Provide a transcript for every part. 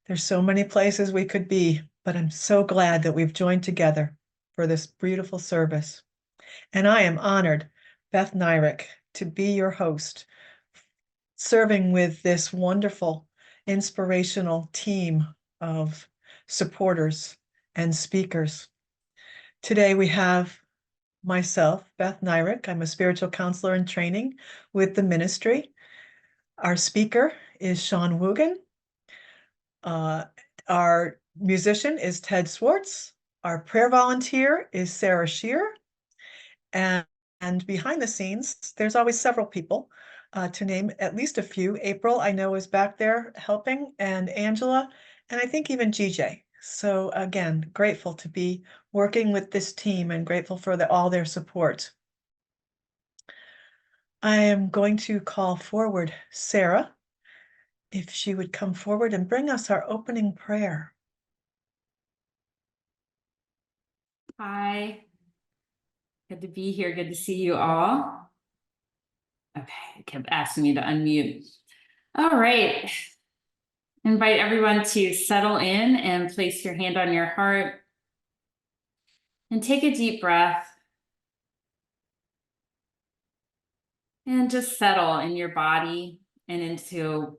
There's so many places we could be, but I'm so glad that we've joined together for this beautiful service. And I am honored, Beth Nyerick, to be your host, serving with this wonderful, inspirational team of supporters and speakers. Today we have myself, Beth Nyerick. I'm a spiritual counselor in training with the ministry. Our speaker is Shawne Woogin. Our musician is Ted Swartz. Our prayer volunteer is Sarah Shear. And behind the scenes, there's always several people, to name at least a few. April, I know, is back there helping, and Angela, and I think even GJ. So again, grateful to be working with this team and grateful for all their support. I am going to call forward Sarah, if she would come forward and bring us our opening prayer. Hi, good to be here. Good to see you all. Okay, it kept asking me to unmute. All right. Invite everyone to settle in and place your hand on your heart and take a deep breath. And just settle in your body and into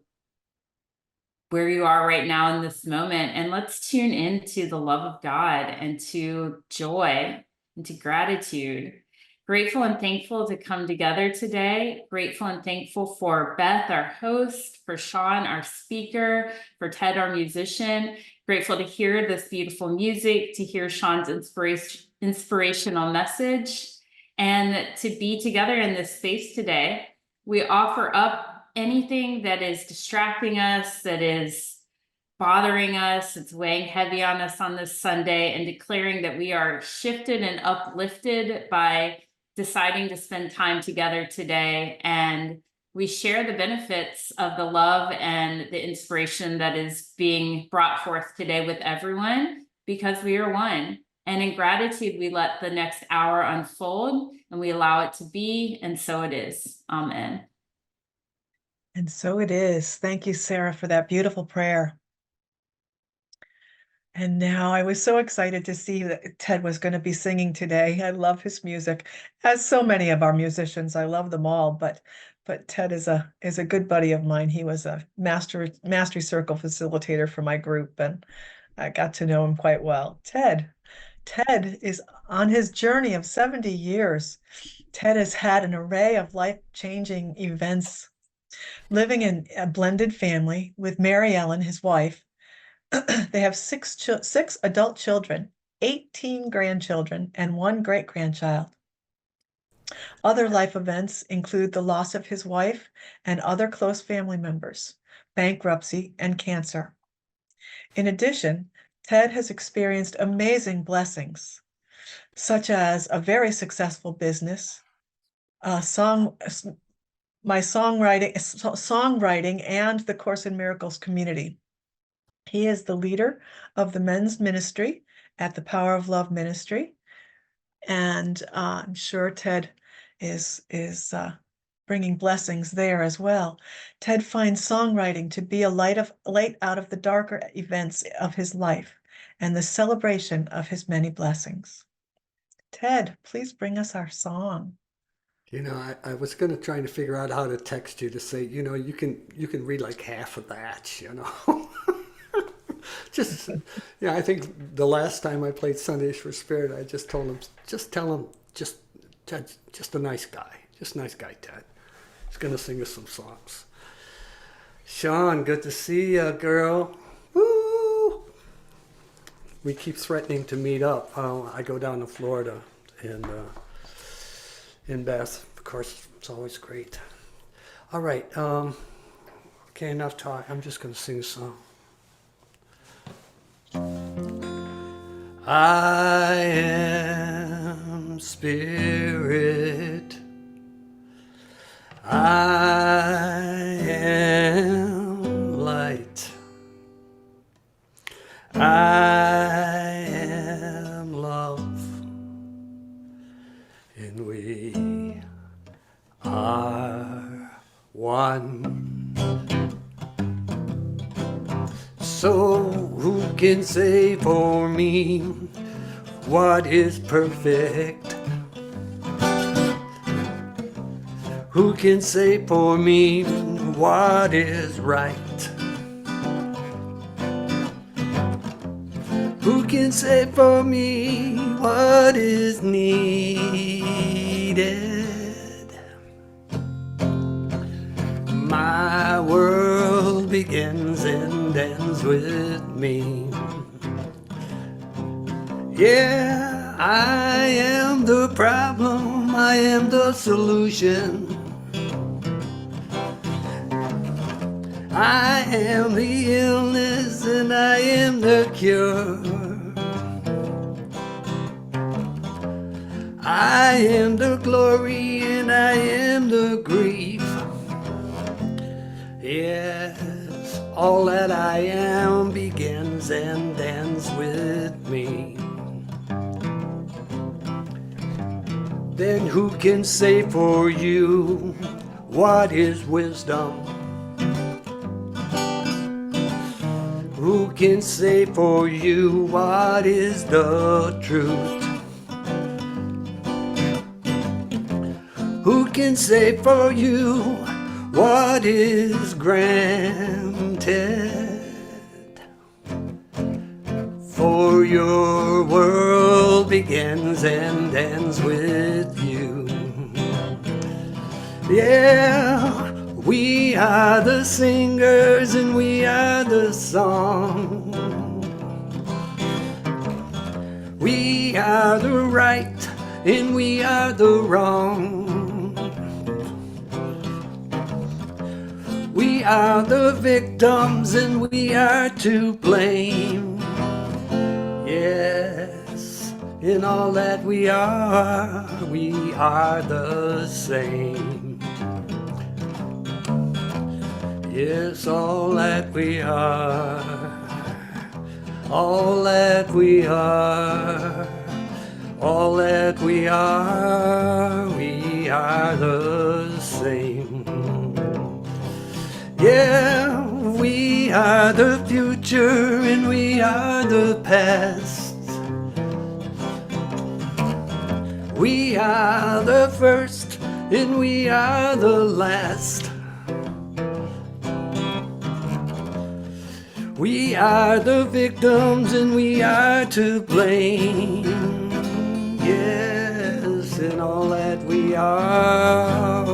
where you are right now in this moment. And let's tune into the love of God and to joy and to gratitude. Grateful and thankful to come together today. Grateful and thankful for Beth, our host, for Shawne, our speaker, for Ted, our musician. Grateful to hear this beautiful music, to hear Shawne's inspirational message, and to be together in this space today. We offer up anything that is distracting us, that is bothering us, it's weighing heavy on us on this Sunday, and declaring that we are shifted and uplifted by deciding to spend time together today. And we share the benefits of the love and the inspiration that is being brought forth today with everyone, because we are one. And in gratitude, we let the next hour unfold and we allow it to be, and so it is. Amen. And so it is. Thank you, Sarah, for that beautiful prayer. And now I was so excited to see that Ted was going to be singing today. I love his music, as so many of our musicians. I love them all, but Ted is a good buddy of mine. He was a mastery circle facilitator for my group, and I got to know him quite well. Ted is on his journey of 70 years. Ted has had an array of life-changing events, living in a blended family with Mary Ellen, his wife. They have six adult children, 18 grandchildren, and one great-grandchild. Other life events include the loss of his wife and other close family members, bankruptcy, and cancer. In addition, Ted has experienced amazing blessings, such as a very successful business, songwriting, and the Course in Miracles community. He is the leader of the men's ministry at the Power of Love Ministry, and I'm sure Ted is bringing blessings there as well. Ted finds songwriting to be a light out of the darker events of his life and the celebration of his many blessings. Ted, please bring us our song. You know, I was going to try to figure out how to text you to say, you know, you can read like half of that, you know. Just, yeah, I think the last time I played Sundays for Spirit, I just told him, Ted, just a nice guy. Just a nice guy, Ted. He's going to sing us some songs. Shawne, good to see you, girl. Woo! We keep threatening to meet up. I go down to Florida and in Beth. Of course, it's always great. All right. Okay, enough talk. I'm just going to sing a song. I am spirit. I am light. I am love. And we are one. So who can say for me what is perfect? Who can say for me what is right? Who can say for me what is needed? My world begins and ends with me. Yeah, I am the problem, I am the solution. I am the illness and I am the cure. I am the glory and I am the grief. Yes, all that I am begins and ends with me. Then who can say for you what is wisdom? Who can say for you what is the truth? Who can say for you what is granted? For your world begins and ends with you. Yeah, we are the singers and we are the song. We are the right and we are the wrong. We are the victims and we are to blame. Yes, in all that we are the same. Yes, all that we are, all that we are, all that we are the same. Yeah, we are the future and we are the past. We are the first and we are the last. We are the victims and we are to blame. Yes, in all that we are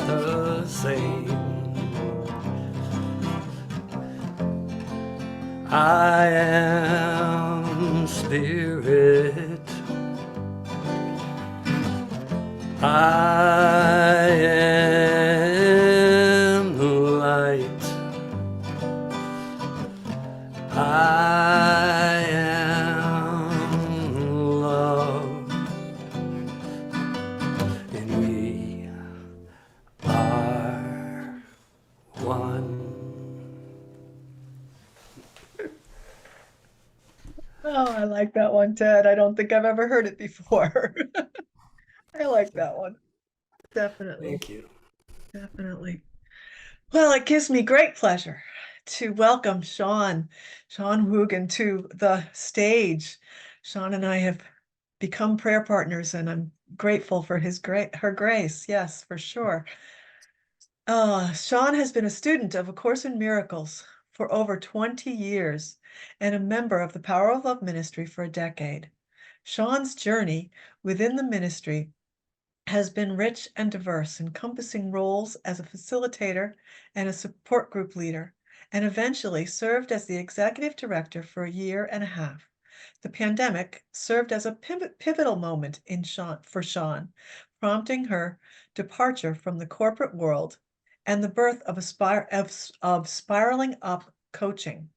the same. I am spirit. I am light. I am love. And we are one. Oh, I like that one, Ted. I don't think I've ever heard it before. I like that one. Definitely, Thank you. definitely. Well, it gives me great pleasure to welcome Shawne Woogin to the stage. Shawne and I have become prayer partners, and I'm grateful for her grace. Yes, for sure. Shawne has been a student of A Course in Miracles for over 20 years and a member of the Power of Love ministry for a decade. Shawne's journey within the ministry has been rich and diverse, encompassing roles as a facilitator and a support group leader, and eventually served as the executive director for a year and a half. The pandemic served as a pivotal moment for Shawne, prompting her departure from the corporate world and the birth of Spiraling Up Coaching.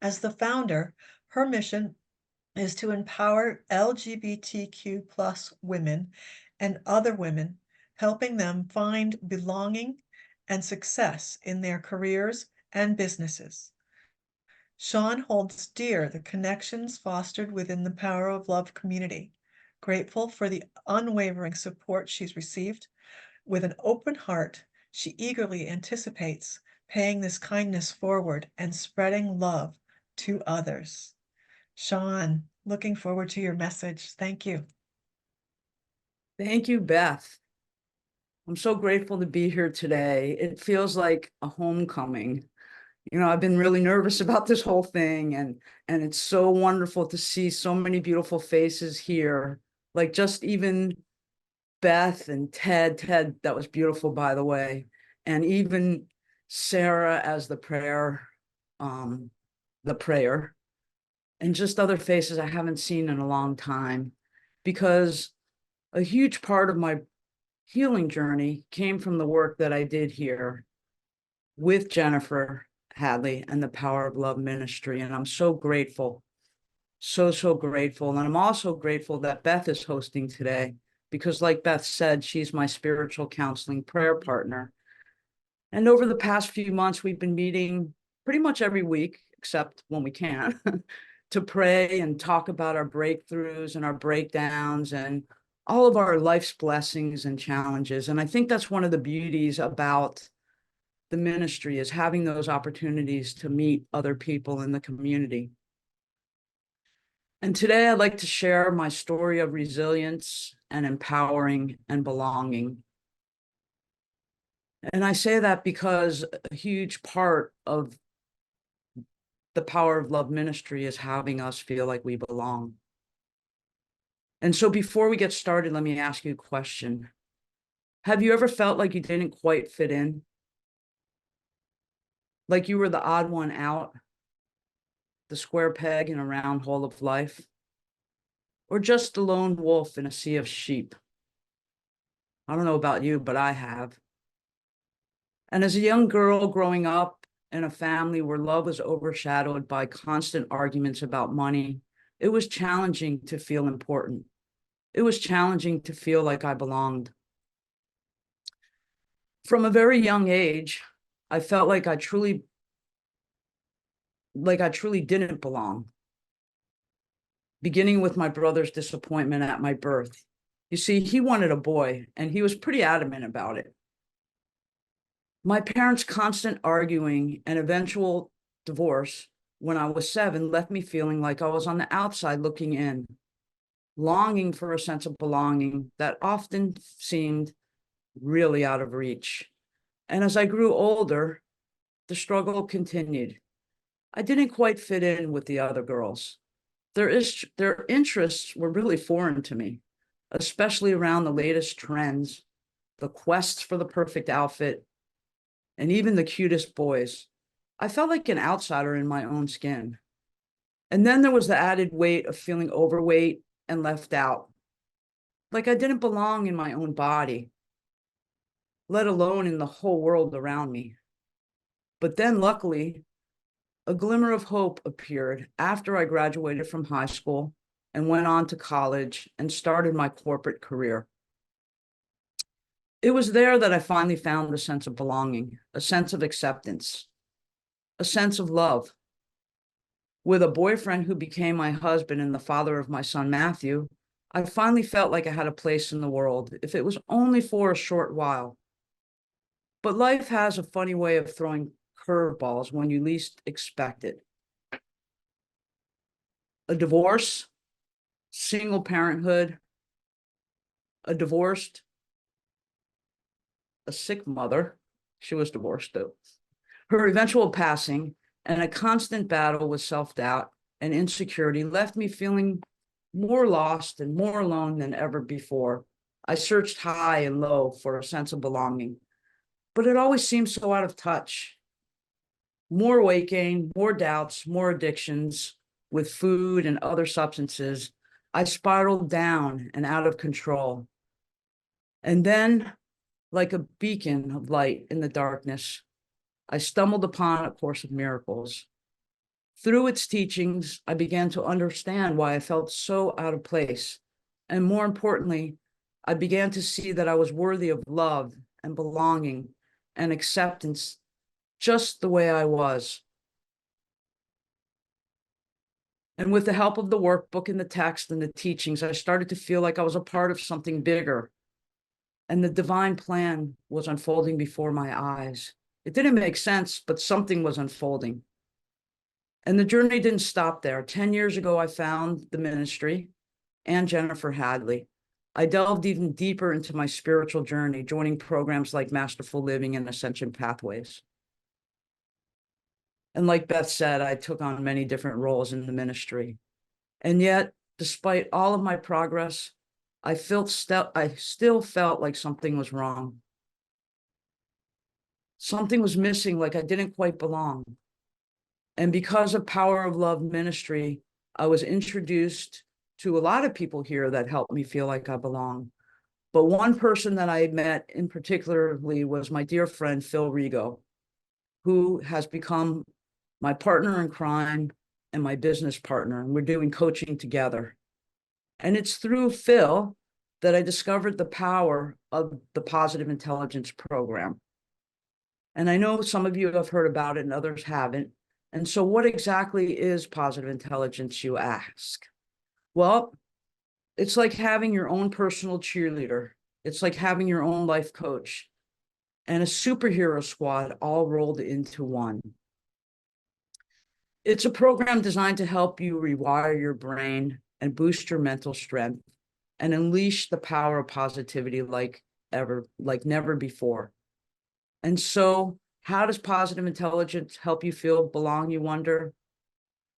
As the founder, her mission is to empower LGBTQ plus women and other women, helping them find belonging and success in their careers and businesses. Shawne holds dear the connections fostered within the Power of Love community, grateful for the unwavering support she's received. With an open heart, she eagerly anticipates paying this kindness forward and spreading love to others. Shawne, looking forward to your message. Thank you. Thank you, Beth. I'm so grateful to be here today. It feels like a homecoming. You know, I've been really nervous about this whole thing, and it's so wonderful to see so many beautiful faces here. Like just even Beth and Ted. Ted, that was beautiful, by the way. And even Sarah as the prayer, and just other faces I haven't seen in a long time, because a huge part of my healing journey came from the work that I did here with Jennifer Hadley and the Power of Love Ministry. And I'm so grateful, so grateful. And I'm also grateful that Beth is hosting today, because like Beth said, she's my spiritual counseling prayer partner. And over the past few months, we've been meeting pretty much every week, except when we can, to pray and talk about our breakthroughs and our breakdowns and all of our life's blessings and challenges. And I think that's one of the beauties about the ministry, is having those opportunities to meet other people in the community. And today I'd like to share my story of resilience and empowering and belonging. And I say that because a huge part of the Power of Love Ministry is having us feel like we belong. And so before we get started, let me ask you a question. Have you ever felt like you didn't quite fit in? Like you were the odd one out, the square peg in a round hole of life, or just the lone wolf in a sea of sheep? I don't know about you, but I have. And as a young girl growing up in a family where love was overshadowed by constant arguments about money, it was challenging to feel important. It was challenging to feel like I belonged. From a very young age, I felt like I truly didn't belong, beginning with my brother's disappointment at my birth. You see, he wanted a boy, and he was pretty adamant about it. My parents' constant arguing and eventual divorce when I was 7 left me feeling like I was on the outside looking in, longing for a sense of belonging that often seemed really out of reach. And as I grew older, the struggle continued. I didn't quite fit in with the other girls. Their interests were really foreign to me, especially around the latest trends, the quest for the perfect outfit, and even the cutest boys. I felt like an outsider in my own skin. And then there was the added weight of feeling overweight and left out, like I didn't belong in my own body, let alone in the whole world around me. But then luckily, a glimmer of hope appeared after I graduated from high school and went on to college and started my corporate career. It was there that I finally found a sense of belonging, a sense of acceptance, a sense of love. With a boyfriend who became my husband and the father of my son, Matthew, I finally felt like I had a place in the world, if it was only for a short while. But life has a funny way of throwing curveballs when you least expect it. A divorce, single parenthood, a sick mother, she was divorced too, her eventual passing, and a constant battle with self-doubt and insecurity left me feeling more lost and more alone than ever before. I searched high and low for a sense of belonging, but it always seemed so out of touch. More weight gain, more doubts, more addictions with food and other substances. I spiraled down and out of control. And then, like a beacon of light in the darkness, I stumbled upon A Course of Miracles. Through its teachings, I began to understand why I felt so out of place. And more importantly, I began to see that I was worthy of love and belonging and acceptance just the way I was. And with the help of the workbook and the text and the teachings, I started to feel like I was a part of something bigger. And the divine plan was unfolding before my eyes. It didn't make sense, but something was unfolding. And the journey didn't stop there. 10 years ago, I found the ministry and Jennifer Hadley. I delved even deeper into my spiritual journey, joining programs like Masterful Living and Ascension Pathways. And like Beth said, I took on many different roles in the ministry. And yet, despite all of my progress, I still felt like something was wrong. Something was missing, like I didn't quite belong. And because of Power of Love ministry, I was introduced to a lot of people here that helped me feel like I belong. But one person that I met in particularly was my dear friend, Phil Rigo, who has become my partner in crime and my business partner. And we're doing coaching together. And it's through Phil that I discovered the power of the Positive Intelligence program. And I know some of you have heard about it and others haven't. And so what exactly is positive intelligence, you ask? Well, it's like having your own personal cheerleader. It's like having your own life coach and a superhero squad all rolled into one. It's a program designed to help you rewire your brain and boost your mental strength and unleash the power of positivity like never before. And so, how does positive intelligence help you feel belong, you wonder?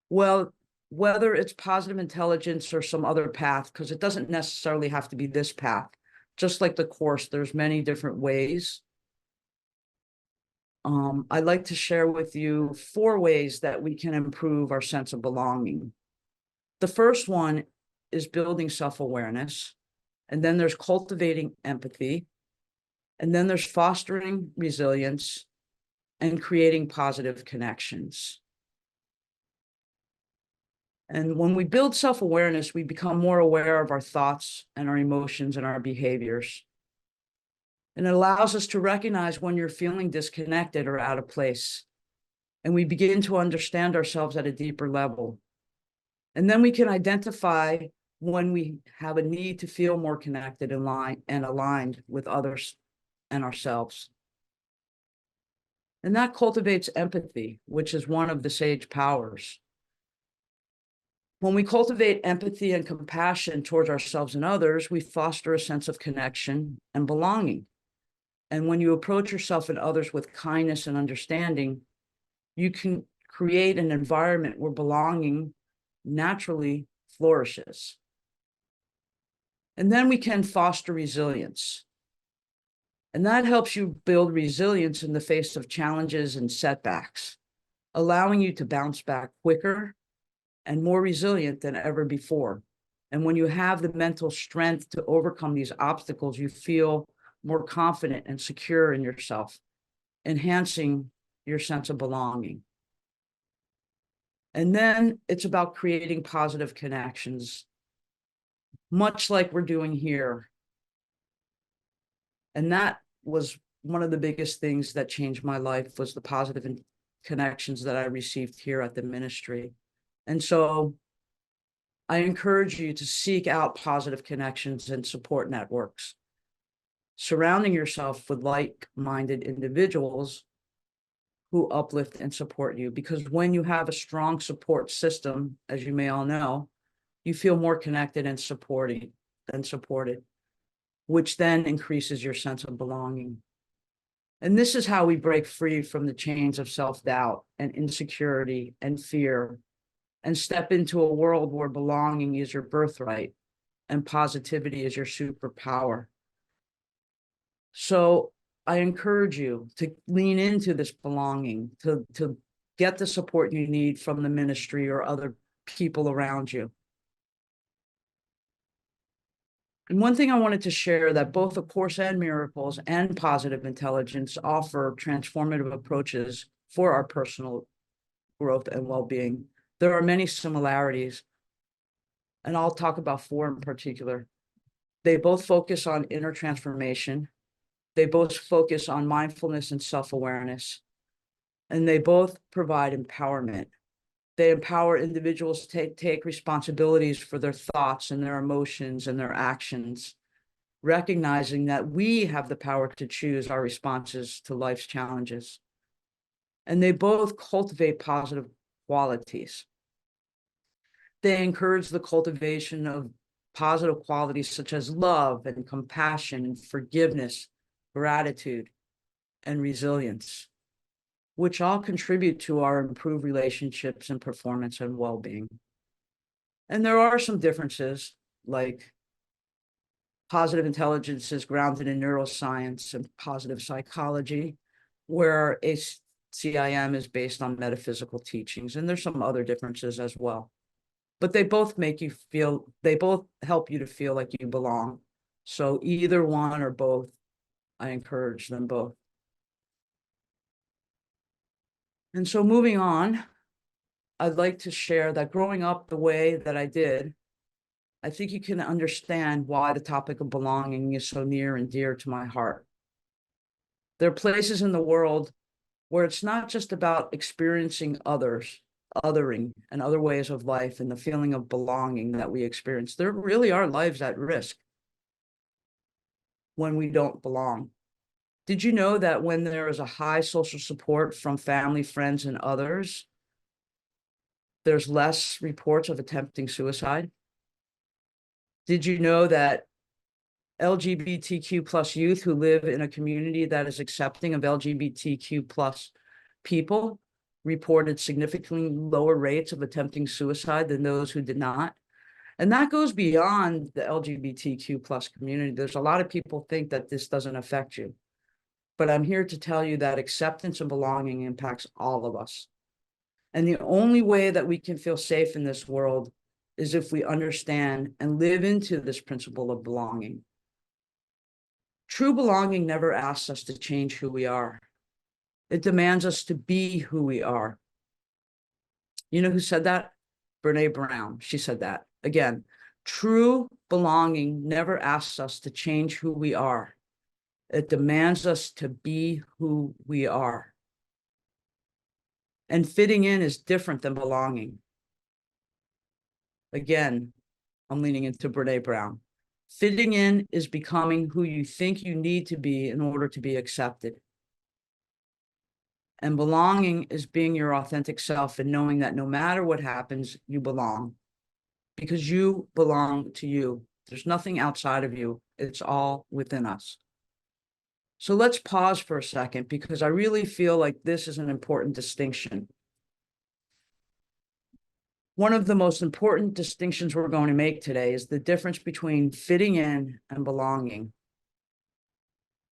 Well, whether it's positive intelligence or some other path, because it doesn't necessarily have to be this path. Just like the course, there's many different ways. I'd like to share with you 4 ways that we can improve our sense of belonging. The first one is building self-awareness, and then there's cultivating empathy, and then there's fostering resilience and creating positive connections. And when we build self-awareness, we become more aware of our thoughts and our emotions and our behaviors. And it allows us to recognize when you're feeling disconnected or out of place. And we begin to understand ourselves at a deeper level. And then we can identify when we have a need to feel more connected and aligned with others and ourselves. And that cultivates empathy, which is one of the sage powers. When we cultivate empathy and compassion towards ourselves and others, we foster a sense of connection and belonging. And when you approach yourself and others with kindness and understanding, you can create an environment where belonging naturally flourishes. And then we can foster resilience. And that helps you build resilience in the face of challenges and setbacks, allowing you to bounce back quicker and more resilient than ever before. And when you have the mental strength to overcome these obstacles, you feel more confident and secure in yourself, enhancing your sense of belonging. And then it's about creating positive connections, much like we're doing here. And that was one of the biggest things that changed my life, was the positive connections that I received here at the ministry. And so I encourage you to seek out positive connections and support networks, surrounding yourself with like-minded individuals who uplift and support you. Because when you have a strong support system, as you may all know, you feel more connected and supported, which then increases your sense of belonging. And this is how we break free from the chains of self-doubt and insecurity and fear, and step into a world where belonging is your birthright and positivity is your superpower. So I encourage you to lean into this belonging, to get the support you need from the ministry or other people around you. And one thing I wanted to share, that both A Course in Miracles and Positive Intelligence offer transformative approaches for our personal growth and well-being. There are many similarities, and I'll talk about 4 in particular. They both focus on inner transformation. They both focus on mindfulness and self-awareness, and they both provide empowerment. They empower individuals to take responsibilities for their thoughts and their emotions and their actions, recognizing that we have the power to choose our responses to life's challenges. and they both cultivate positive qualities. They encourage the cultivation of positive qualities such as love and compassion and forgiveness, gratitude, and resilience, which all contribute to our improved relationships and performance and well-being. And there are some differences, like positive intelligence is grounded in neuroscience and positive psychology, where ACIM is based on metaphysical teachings. And there's some other differences as well. But they both make you feel, they both help you to feel like you belong. So either one or both, I encourage them both. And so moving on, I'd like to share that growing up the way that I did, I think you can understand why the topic of belonging is so near and dear to my heart. There are places in the world where it's not just about experiencing others, othering, and other ways of life and the feeling of belonging that we experience. There really are lives at risk when we don't belong. Did you know that when there is a high social support from family, friends, and others, there's less reports of attempting suicide? Did you know that LGBTQ plus youth who live in a community that is accepting of LGBTQ plus people reported significantly lower rates of attempting suicide than those who did not? And that goes beyond the LGBTQ plus community. There's a lot of people think that this doesn't affect you, but I'm here to tell you that acceptance and belonging impacts all of us. And the only way that we can feel safe in this world is if we understand and live into this principle of belonging. True belonging never asks us to change who we are. It demands us to be who we are. You know who said that? Brene Brown. She said that. Again, true belonging never asks us to change who we are. It demands us to be who we are. And fitting in is different than belonging. Again, I'm leaning into Brene Brown. Fitting in is becoming who you think you need to be in order to be accepted. And belonging is being your authentic self and knowing that no matter what happens, you belong. Because you belong to you. There's nothing outside of you. It's all within us. So let's pause for a second, because I really feel like this is an important distinction. One of the most important distinctions we're going to make today is the difference between fitting in and belonging.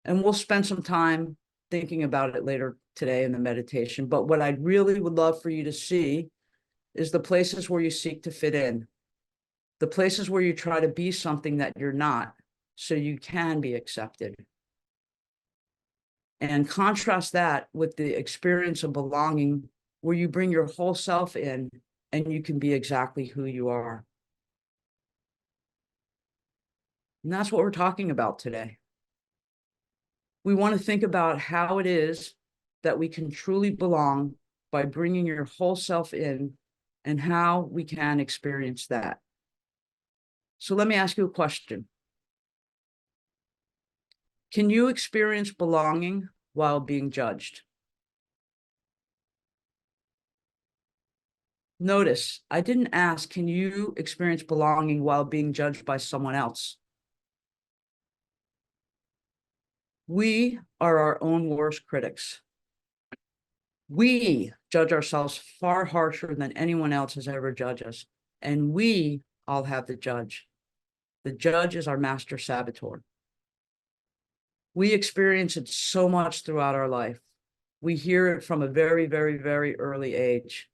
And we'll spend some time thinking about it later today in the meditation. But what I really would love for you to see is the places where you seek to fit in, the places where you try to be something that you're not, so you can be accepted. And contrast that with the experience of belonging, where you bring your whole self in and you can be exactly who you are. And that's what we're talking about today. We want to think about how it is that we can truly belong by bringing your whole self in, and how we can experience that. So let me ask you a question. Can you experience belonging while being judged? Notice, I didn't ask, can you experience belonging while being judged by someone else? We are our own worst critics. We judge ourselves far harsher than anyone else has ever judged us. And we all have the judge. The judge is our master saboteur. We experience it so much throughout our life. We hear it from a very, very, very early age.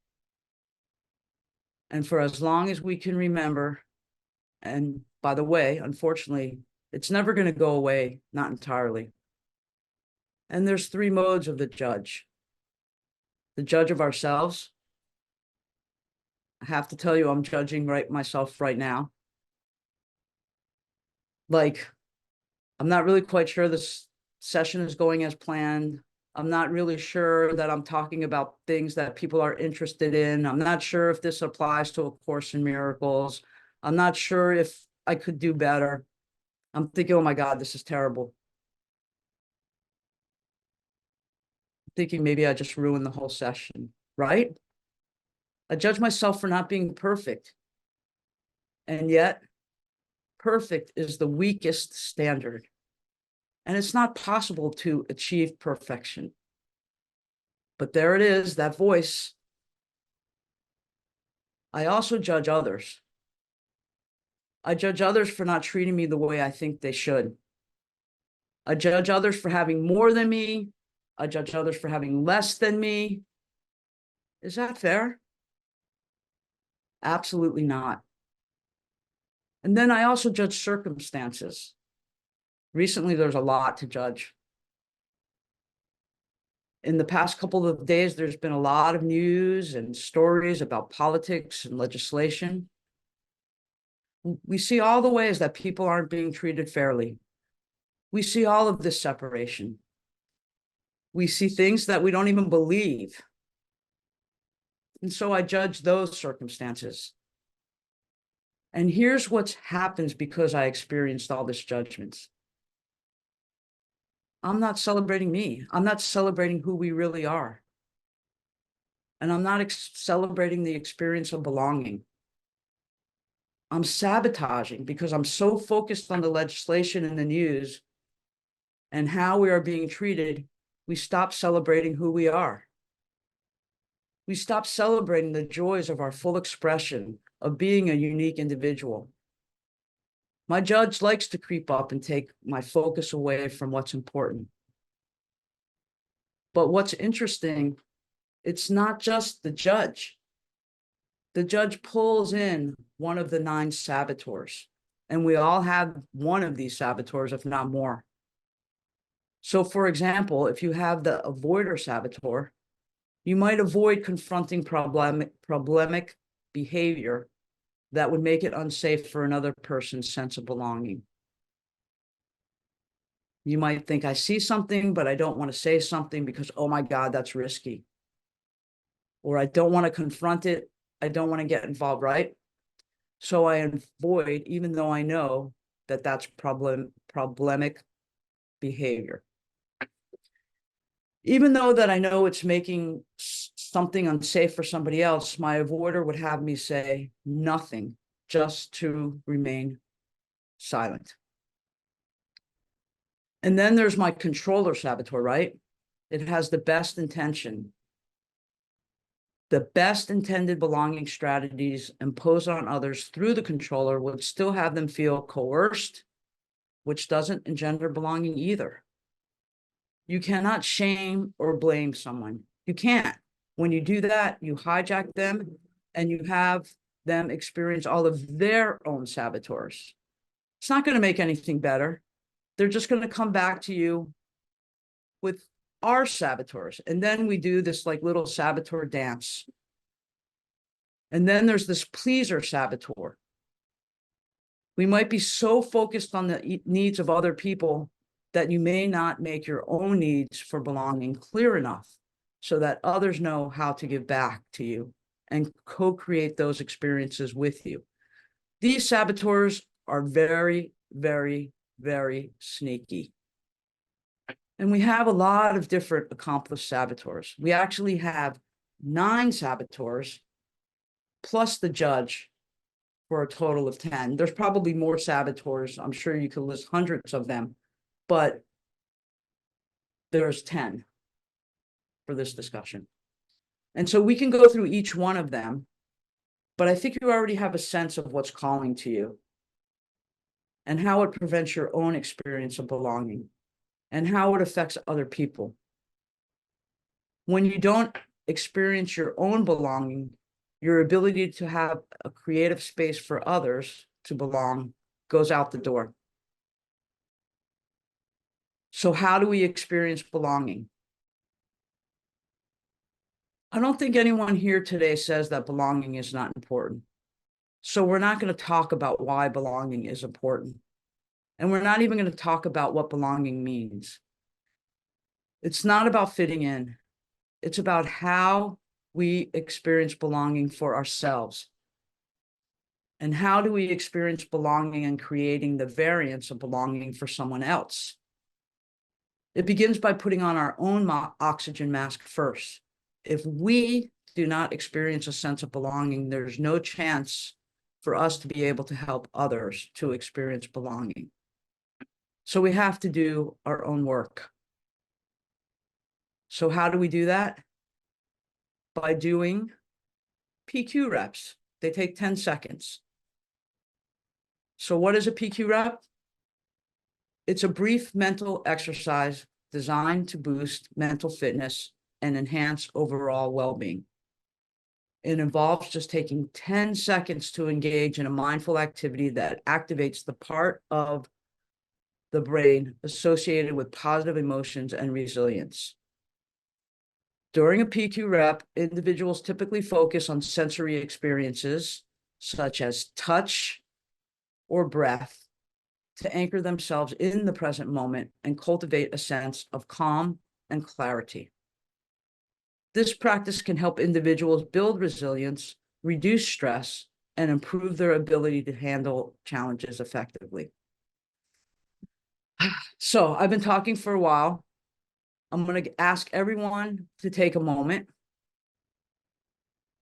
And for as long as we can remember, and by the way, unfortunately, it's never going to go away, not entirely. And there's three modes of the judge. The judge of ourselves. I have to tell you, I'm judging myself right now. Like, I'm not really quite sure this session is going as planned. I'm not really sure that I'm talking about things that people are interested in. I'm not sure if this applies to A Course in Miracles. I'm not sure if I could do better. I'm thinking, oh my God, this is terrible. thinking maybe I just ruined the whole session, right? I judge myself for not being perfect. And yet, perfect is the weakest standard. And it's not possible to achieve perfection. But there it is, that voice. I also judge others. I judge others for not treating me the way I think they should. I judge others for having more than me. I judge others for having less than me. Is that fair? Absolutely not. And then I also judge circumstances. Recently, there's a lot to judge. In the past couple of days, there's been a lot of news and stories about politics and legislation. We see all the ways that people aren't being treated fairly. We see all of this separation. We see things that we don't even believe. And so I judge those circumstances. And here's what happens because I experienced all this judgments. I'm not celebrating me. I'm not celebrating who we really are. And I'm not celebrating the experience of belonging. I'm sabotaging because I'm so focused on the legislation and the news and how we are being treated, we stop celebrating who we are. We stop celebrating the joys of our full expression of being a unique individual. My judge likes to creep up and take my focus away from what's important. But what's interesting, it's not just the judge. The judge pulls in one of the 9 saboteurs, and we all have one of these saboteurs, if not more. So for example, if you have the avoider saboteur, you might avoid confronting problematic behavior that would make it unsafe for another person's sense of belonging. You might think, I see something, but I don't want to say something because, oh my God, that's risky. Or I don't want to confront it. I don't want to get involved, right? So I avoid, even though I know that that's problematic behavior. Even though that I know it's making something unsafe for somebody else, my avoider would have me say nothing just to remain silent. And then there's my controller saboteur, right? It has the best intention. The best intended belonging strategies imposed on others through the controller would still have them feel coerced, which doesn't engender belonging either. You cannot shame or blame someone. You can't. When you do that, you hijack them and you have them experience all of their own saboteurs. It's not going to make anything better. They're just going to come back to you with our saboteurs. And then we do this like little saboteur dance. And then there's this pleaser saboteur. We might be so focused on the needs of other people that you may not make your own needs for belonging clear enough so that others know how to give back to you and co-create those experiences with you. These saboteurs are very, very, very sneaky. And we have a lot of different accomplished saboteurs. We actually have 9 saboteurs plus the judge for a total of 10. There's probably more saboteurs. I'm sure you could list hundreds of them, but there's 10 for this discussion. And so we can go through each one of them, but I think you already have a sense of what's calling to you and how it prevents your own experience of belonging and how it affects other people. When you don't experience your own belonging, your ability to have a creative space for others to belong goes out the door. So how do we experience belonging? I don't think anyone here today says that belonging is not important. So we're not going to talk about why belonging is important. And we're not even going to talk about what belonging means. It's not about fitting in. It's about how we experience belonging for ourselves. And how do we experience belonging and creating the variance of belonging for someone else? It begins by putting on our own oxygen mask first. If we do not experience a sense of belonging, there's no chance for us to be able to help others to experience belonging. So we have to do our own work. So how do we do that? By doing PQ reps. They take 10 seconds. So what is a PQ rep? It's a brief mental exercise designed to boost mental fitness and enhance overall well-being. It involves just taking 10 seconds to engage in a mindful activity that activates the part of the brain associated with positive emotions and resilience. During a PQ rep, individuals typically focus on sensory experiences such as touch or breath to anchor themselves in the present moment and cultivate a sense of calm and clarity. This practice can help individuals build resilience, reduce stress, and improve their ability to handle challenges effectively. So I've been talking for a while. I'm going to ask everyone to take a moment.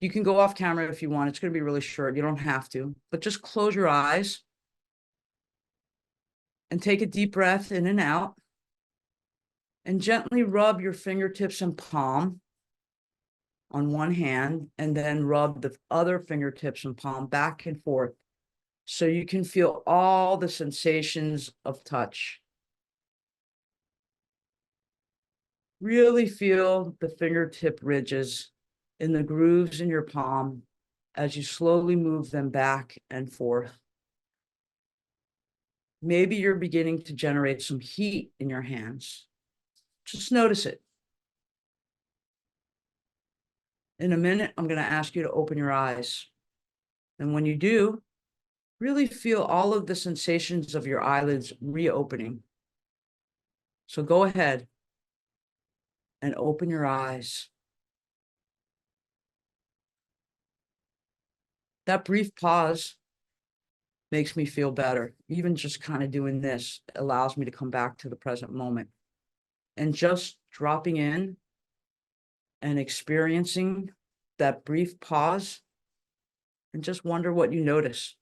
You can go off camera if you want. It's going to be really short. You don't have to, but just close your eyes and take a deep breath in and out, and gently rub your fingertips and palm on one hand, and then rub the other fingertips and palm back and forth so you can feel all the sensations of touch. Really feel the fingertip ridges in the grooves in your palm as you slowly move them back and forth. Maybe you're beginning to generate some heat in your hands. Just notice it. In a minute, I'm going to ask you to open your eyes. And when you do, really feel all of the sensations of your eyelids reopening. So go ahead and open your eyes. That brief pause makes me feel better. Even just kind of doing this allows me to come back to the present moment. And just dropping in and experiencing that brief pause, and just wonder what you notice.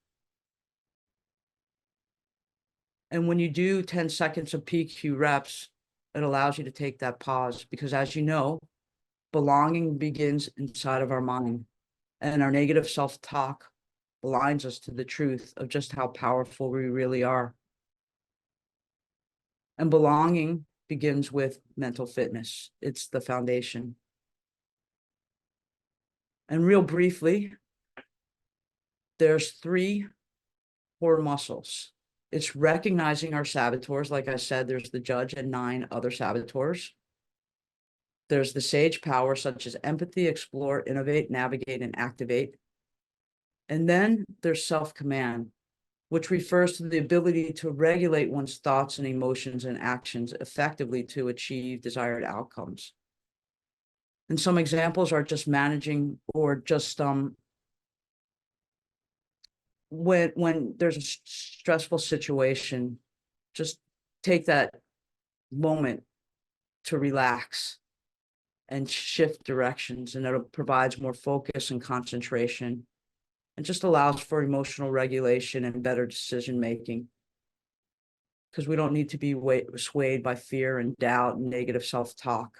And when you do 10 seconds of PQ reps, it allows you to take that pause, because as you know, belonging begins inside of our mind, and our negative self-talk blinds us to the truth of just how powerful we really are. And belonging begins with mental fitness. It's the foundation. And real briefly, there's 3 core muscles. It's recognizing our saboteurs. Like I said, there's the judge and 9 other saboteurs. There's the sage power, such as empathy, explore, innovate, navigate, and activate. And then there's self-command, which refers to the ability to regulate one's thoughts and emotions and actions effectively to achieve desired outcomes. And some examples are just managing, or just when there's a stressful situation, just take that moment to relax and shift directions, and it provides more focus and concentration, and just allows for emotional regulation and better decision making, because we don't need to be swayed by fear and doubt and negative self-talk.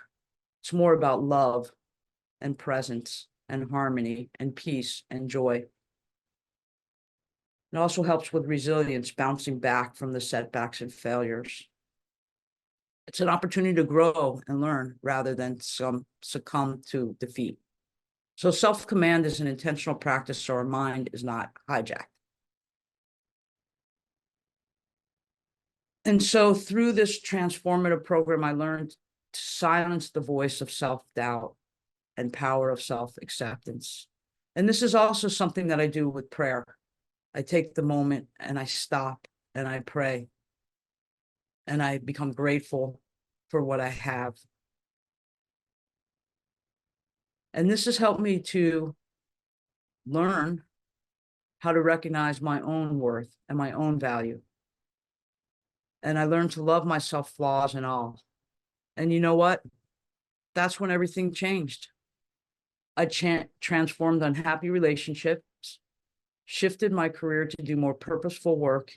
It's more about love and presence and harmony and peace and joy. It also helps with resilience, bouncing back from the setbacks and failures. It's an opportunity to grow and learn rather than succumb to defeat. So self-command is an intentional practice so our mind is not hijacked. And so through this transformative program, I learned to silence the voice of self-doubt and power of self-acceptance. And this is also something that I do with prayer. I take the moment and I stop and I pray, and I become grateful for what I have. And this has helped me to learn how to recognize my own worth and my own value. And I learned to love myself, flaws and all. And you know what? That's when everything changed. I transformed unhappy relationships, shifted my career to do more purposeful work,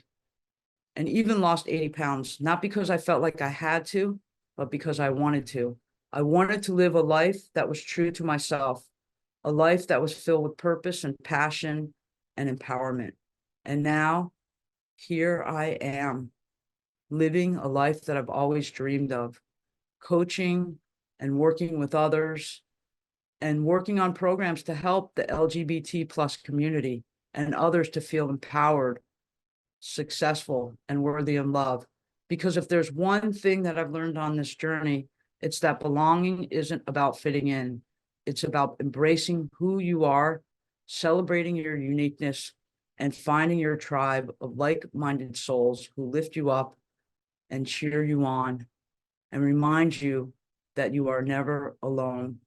and even lost 80 pounds, not because I felt like I had to, but because I wanted to. I wanted to live a life that was true to myself, a life that was filled with purpose and passion and empowerment. And now, here I am, living a life that I've always dreamed of, coaching and working with others and working on programs to help the LGBT plus community and others to feel empowered, successful, and worthy of love. Because if there's one thing that I've learned on this journey, it's that belonging isn't about fitting in. It's about embracing who you are, celebrating your uniqueness, and finding your tribe of like-minded souls who lift you up and cheer you on and remind you that you are never alone.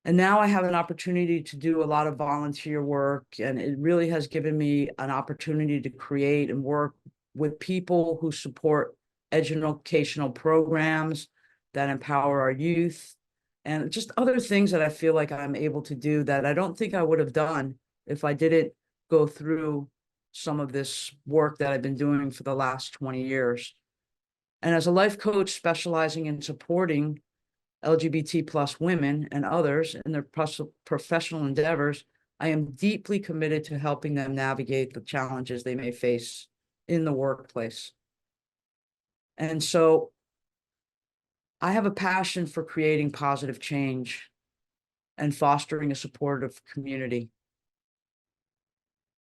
And now I have an opportunity to do a lot of volunteer work, and it really has given me an opportunity to create and work with people who support educational programs that empower our youth and just other things that I feel like I'm able to do that I don't think I would have done if I didn't go through some of this work that I've been doing for the last 20 years. And as a life coach specializing in supporting LGBT plus women and others in their professional endeavors, I am deeply committed to helping them navigate the challenges they may face in the workplace. And so I have a passion for creating positive change and fostering a supportive community.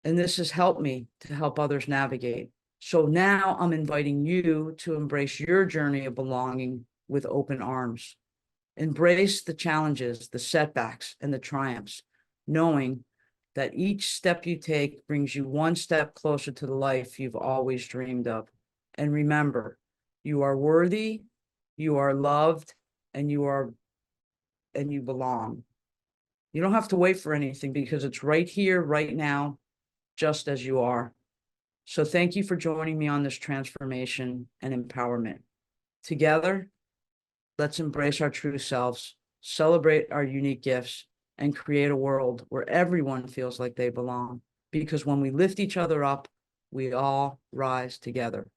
And this has helped me to help others navigate. So now I'm inviting you to embrace your journey of belonging with open arms. Embrace the challenges, the setbacks, and the triumphs, knowing that each step you take brings you one step closer to the life you've always dreamed of. And remember, you are worthy, you are loved, and you belong. You don't have to wait for anything because it's right here, right now, just as you are. So thank you for joining me on this transformation and empowerment. Together, let's embrace our true selves, celebrate our unique gifts, and create a world where everyone feels like they belong. Because when we lift each other up, we all rise together.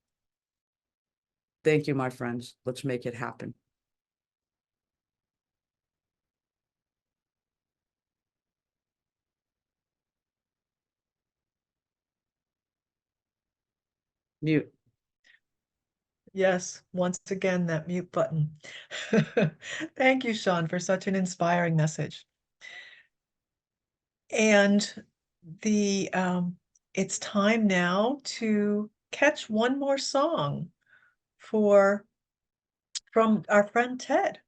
Thank you, my friends. Let's make it happen. Mute. Yes, once again, that mute button. Thank you, Shawne, for such an inspiring message. And it's time now to catch one more song from our friend Ted.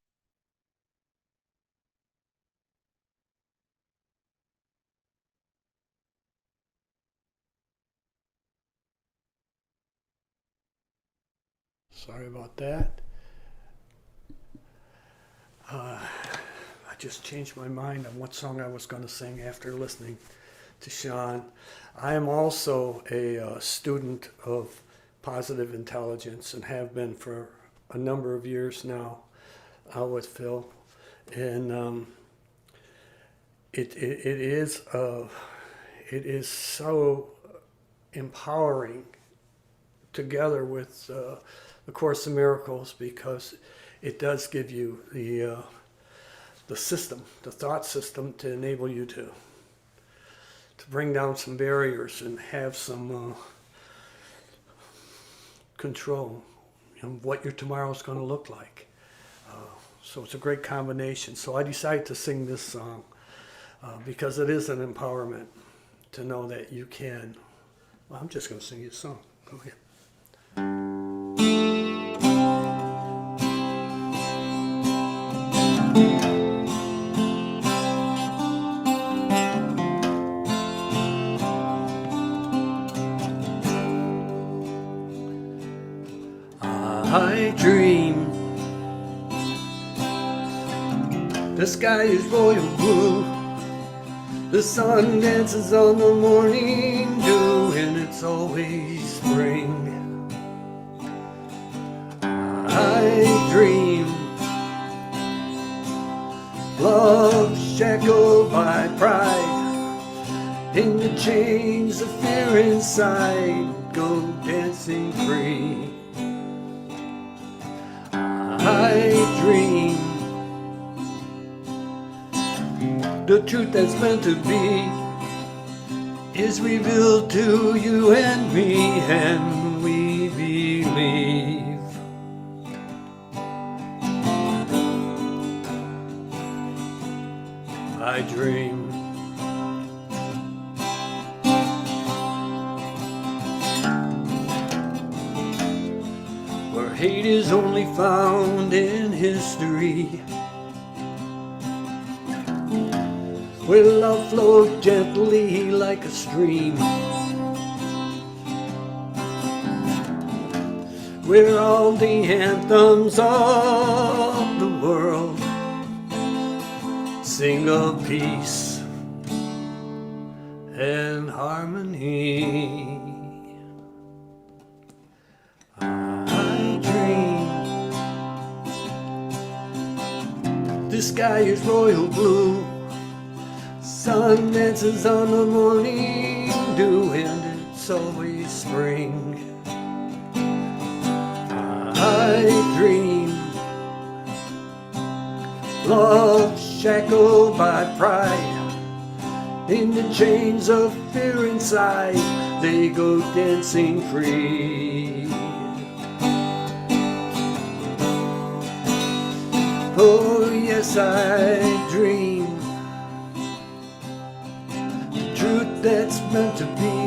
Sorry about that. I just changed my mind on what song I was going to sing after listening to Shawne. I am also a student of positive intelligence and have been for a number of years now with Phil. And it is so empowering together with the Course in Miracles, because it does give you the system, the thought system, to enable you to bring down some barriers and have some control of what your tomorrow is going to look like. So it's a great combination. So I decided to sing this song because it is an empowerment to know that you can. Well, I'm just going to sing you a song. Go ahead. I dream the sky is royal blue, the sun dances on the morning dew, and it's always spring. shackled by pride. In the chains of fear inside, go dancing free. I dream the truth that's meant to be is revealed to you and me, and we believe. I dream where hate is only found in history, where love flows gently like a stream, where all the anthems of the world sing of peace and harmony. I dream the sky is royal blue, sun dances on the morning dew, and it's always spring. I dream love shackled by pride. In the chains of fear inside, they go dancing free. Oh yes, I dream the truth that's meant to be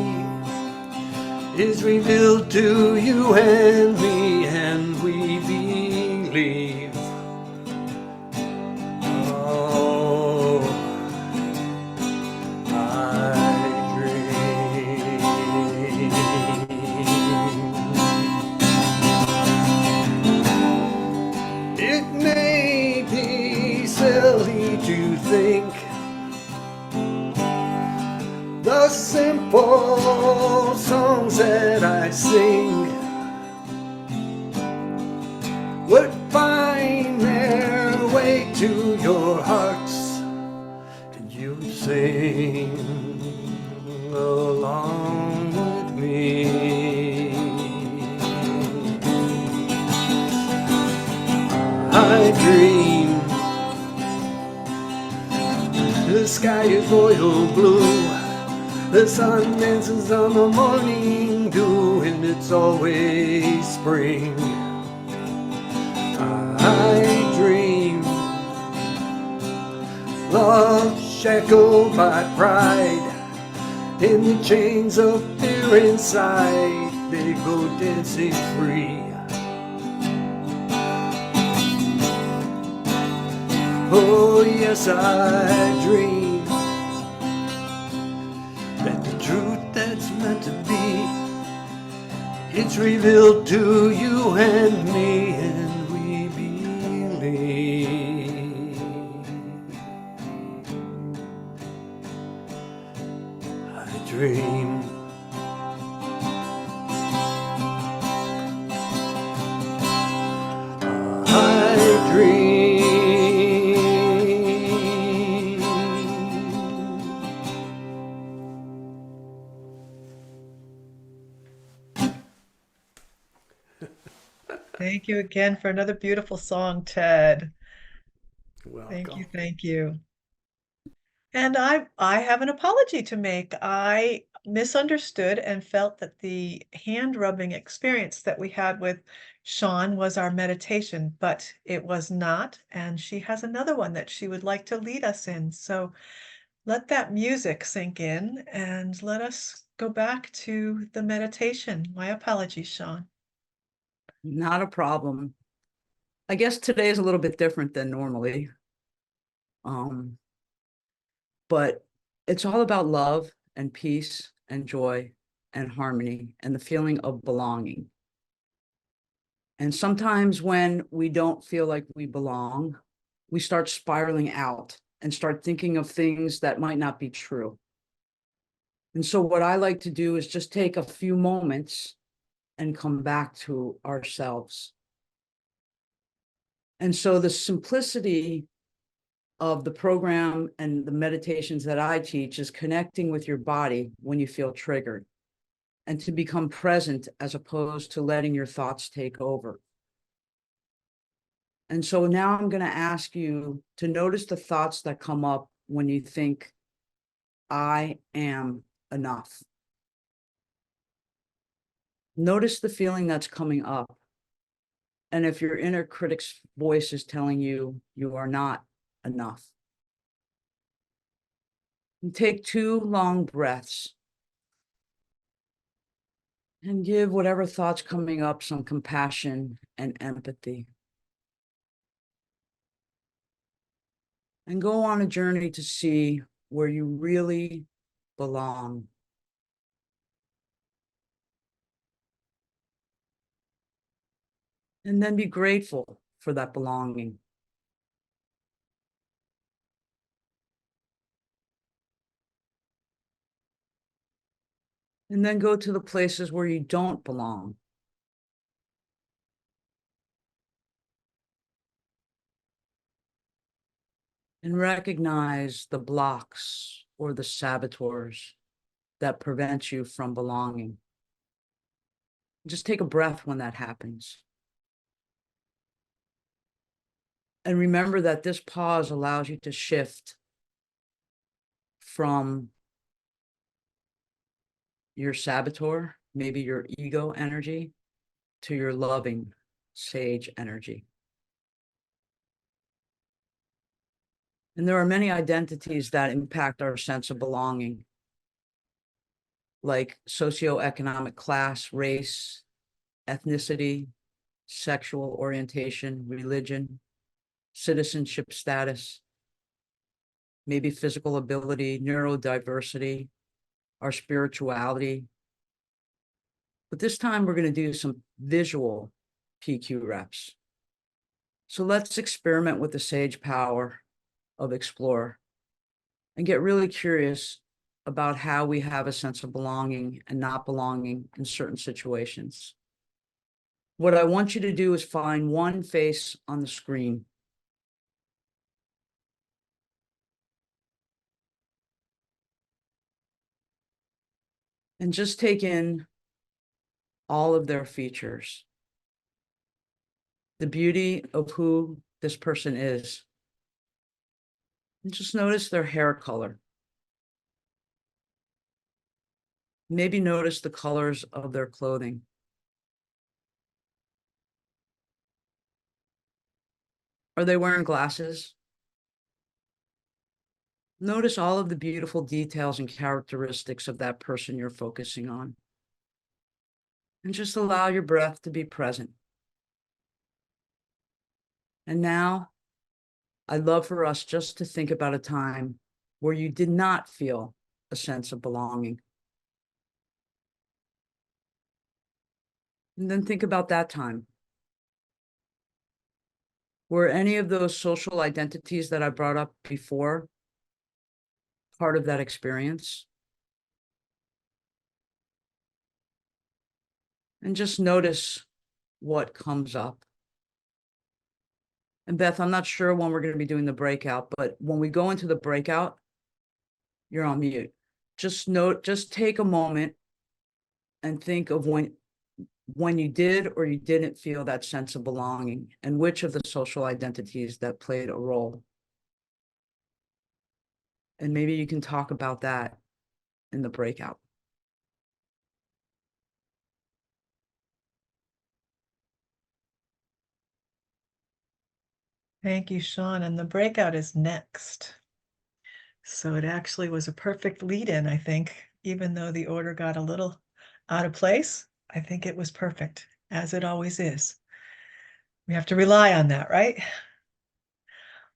is revealed to you and me, and we believe. Oh, I dream. It may be silly to think the simple songs that I sing would find their way to your hearts, and you would sing along with me. I dream the sky is royal blue, the sun dances on the morning dew, and it's always spring. I dream love shackled by pride. In the chains of fear inside, they go dancing free. Oh yes, I dream that the truth that's meant to be, it's revealed to you and me, and we believe. I dream I dream. Thank you again for another beautiful song, Ted. Thank you, Welcome. thank you. And I have an apology to make. I misunderstood and felt that the hand rubbing experience that we had with Shawne was our meditation, but it was not. And she has another one that she would like to lead us in. So let that music sink in and let us go back to the meditation. My apologies, Shawne. Not a problem. I guess today is a little bit different than normally. But it's all about love and peace and joy and harmony and the feeling of belonging. And sometimes when we don't feel like we belong, we start spiraling out and start thinking of things that might not be true. And so what I like to do is just take a few moments and come back to ourselves. And so the simplicity of the program and the meditations that I teach is connecting with your body when you feel triggered, and to become present as opposed to letting your thoughts take over. And so now I'm going to ask you to notice the thoughts that come up when you think, I am enough. Notice the feeling that's coming up. And if your inner critic's voice is telling you you are not enough. And take 2 long breaths. And give whatever thoughts coming up some compassion and empathy. And go on a journey to see where you really belong. And then be grateful for that belonging. And then go to the places where you don't belong. And recognize the blocks or the saboteurs that prevent you from belonging. Just take a breath when that happens. And remember that this pause allows you to shift from your saboteur, maybe your ego energy, to your loving sage energy. And there are many identities that impact our sense of belonging, like socioeconomic class, race, ethnicity, sexual orientation, religion, citizenship status, maybe physical ability, neurodiversity, our spirituality. But this time we're going to do some visual PQ reps. So let's experiment with the sage power of explore and get really curious about how we have a sense of belonging and not belonging in certain situations. What I want you to do is find one face on the screen. And just take in all of their features, the beauty of who this person is. And just notice their hair color. Maybe notice the colors of their clothing. Are they wearing glasses? Notice all of the beautiful details and characteristics of that person you're focusing on. And just allow your breath to be present. And now, I'd love for us just to think about a time where you did not feel a sense of belonging. And then think about that time. Were any of those social identities that I brought up before part of that experience? And just notice what comes up. And Beth, I'm not sure when we're going to be doing the breakout, but when we go into the breakout, you're on mute. Just take a moment and think of when you did or you didn't feel that sense of belonging, and which of the social identities that played a role. And maybe you can talk about that in the breakout. Thank you, Shawne. And the breakout is next. So it actually was a perfect lead-in, I think, even though the order got a little out of place. I think it was perfect, as it always is. We have to rely on that, right?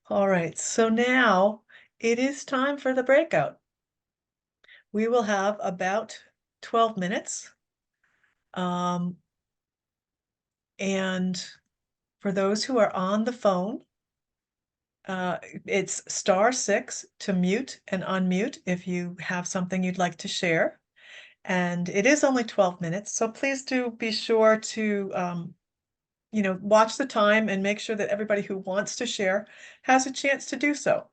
All right, so now it is time for the breakout. We will have about 12 minutes. And for those who are on the phone, it's *6 to mute and unmute if you have something you'd like to share. And it is only 12 minutes, so please do be sure to, watch the time and make sure that everybody who wants to share has a chance to do so.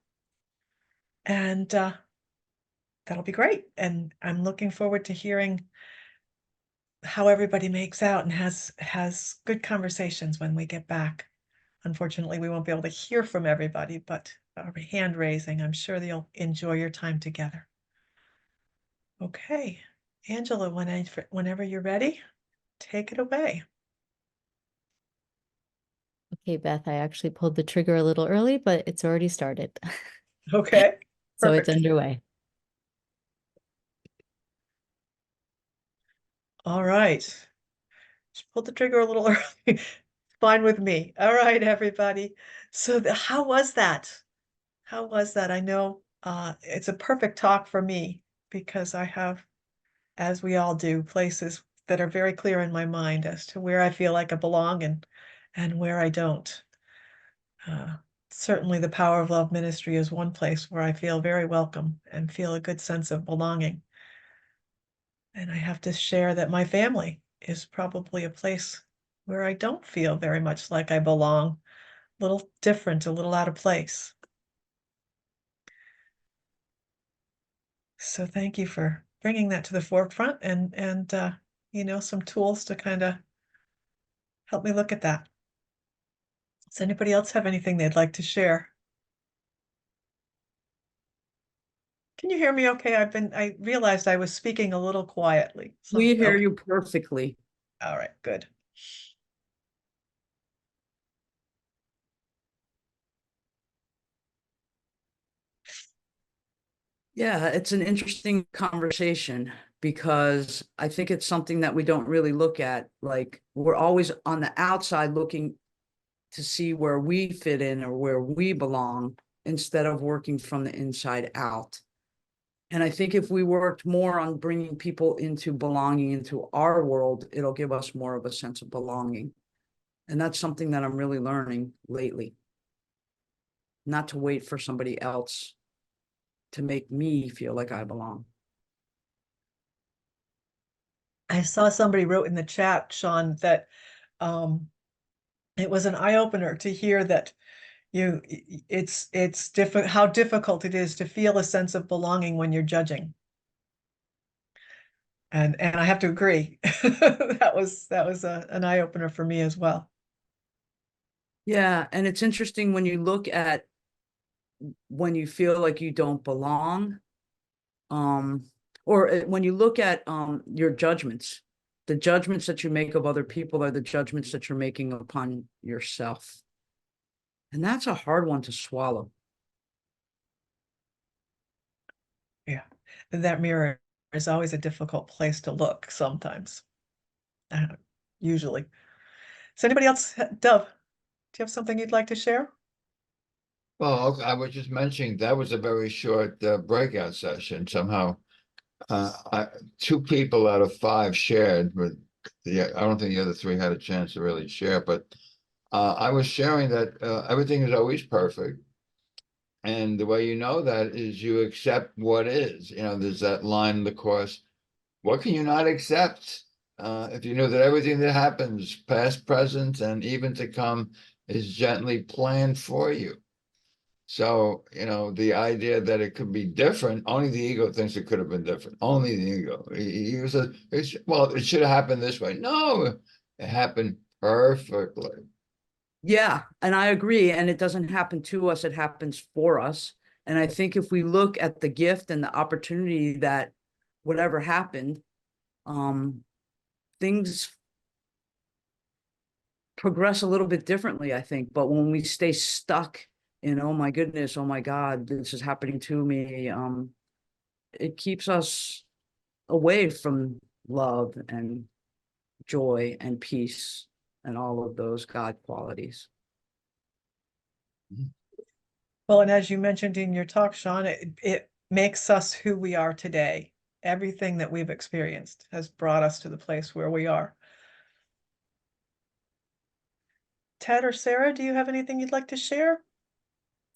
And that'll be great. And I'm looking forward to hearing how everybody makes out and has good conversations when we get back. Unfortunately, we won't be able to hear from everybody, but hand raising, I'm sure you'll enjoy your time together. Okay, Angela, whenever you're ready, take it away. Okay, Beth, I actually pulled the trigger a little early, but it's already started. Okay, So it's perfect. underway. All right. Just pulled the trigger a little early. Fine with me. All right, everybody. So how was that? How was that? I know it's a perfect talk for me because I have, as we all do, places that are very clear in my mind as to where I feel like I belong and where I don't. Certainly the Power of Love Ministry is one place where I feel very welcome and feel a good sense of belonging. And I have to share that my family is probably a place where I don't feel very much like I belong, a little different, a little out of place. So thank you for bringing that to the forefront and some tools to kind of help me look at that. Does anybody else have anything they'd like to share? Can you hear me okay? I realized I was speaking a little quietly. We hear Okay. you perfectly. All right, good. Yeah, it's an interesting conversation because I think it's something that we don't really look at. Like, we're always on the outside looking to see where we fit in or where we belong instead of working from the inside out. And I think if we worked more on bringing people into belonging into our world, it'll give us more of a sense of belonging. And that's something that I'm really learning lately. Not to wait for somebody else to make me feel like I belong. I saw somebody wrote in the chat, Shawne, that it was an eye-opener to hear that it's how difficult it is to feel a sense of belonging when you're judging. And I have to agree. That was an eye-opener for me as well. Yeah, and it's interesting when you look at when you feel like you don't belong, or when you look at your judgments, the judgments that you make of other people are the judgments that you're making upon yourself. And that's a hard one to swallow. Yeah, that mirror is always a difficult place to look sometimes. Usually. So anybody else, Dove, do you have something you'd like to share? Well, I was just mentioning that was a very short breakout session. Somehow, two people out of five shared, but I don't think the other three had a chance to really share. But I was sharing that everything is always perfect. And the way you know that is you accept what is. There's that line in the Course, what can you not accept? If you know that everything that happens, past, present, and even to come, is gently planned for you. So, the idea that it could be different, only the ego thinks it could have been different. Only the ego. He says, well, it should have happened this way. No, it happened perfectly. Yeah, and I agree. And it doesn't happen to us, it happens for us. And I think if we look at the gift and the opportunity that whatever happened, things progress a little bit differently, I think. But when we stay stuck in, oh my goodness, oh my God, this is happening to me, it keeps us away from love and joy and peace and all of those God qualities. Well, and as you mentioned in your talk, Shawne, it makes us who we are today. Everything that we've experienced has brought us to the place where we are. Ted or Sarah, do you have anything you'd like to share?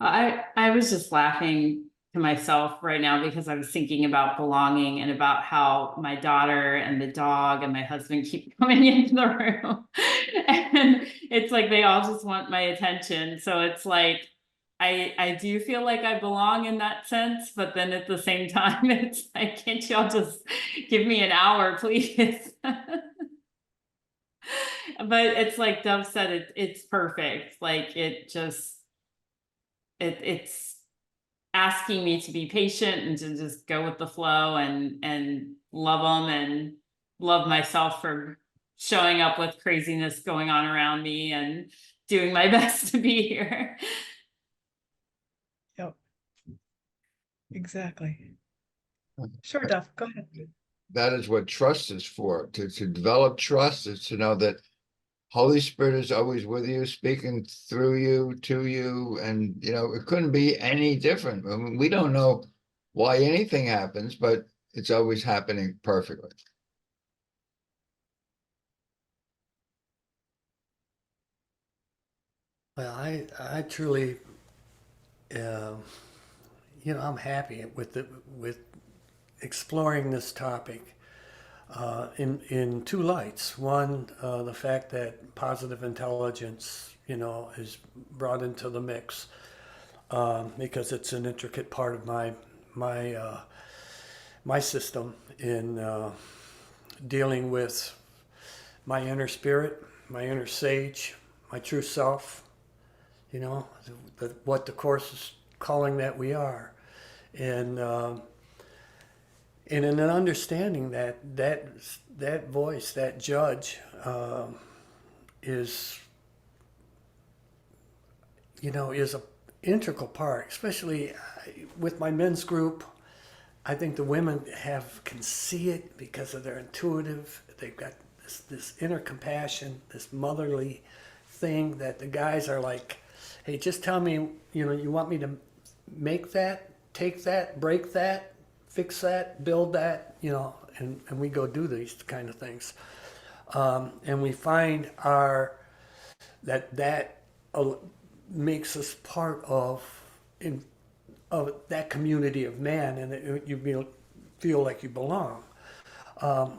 I was just laughing to myself right now because I was thinking about belonging and about how my daughter and the dog and my husband keep coming into the room. And it's like they all just want my attention. So it's like I do feel like I belong in that sense, but then at the same time, it's like, can't y'all just give me an hour, please? But it's like Dove said, it's perfect. Like it's asking me to be patient and to just go with the flow and love them and love myself for showing up with craziness going on around me and doing my best to be here. Yep. Exactly. Sure, Duff, go ahead. That is what trust is for. To develop trust is to know that Holy Spirit is always with you, speaking through you, to you, and it couldn't be any different. I mean, we don't know why anything happens, but it's always happening perfectly. Well, I truly, I'm happy with exploring this topic in two lights. One, the fact that positive intelligence, is brought into the mix because it's an intricate part of my system in dealing with my inner spirit, my inner sage, my true self. What the Course is calling that we are, and in an understanding that voice, that judge, is a integral part, especially with my men's group. I think the women can see it because of their intuitive. They've got this inner compassion, this motherly thing that the guys are like, hey, just tell me, you want me to make that, take that, break that, fix that, build that, and we go do these kind of things. And we find that makes us part of that community of man, and you feel like you belong.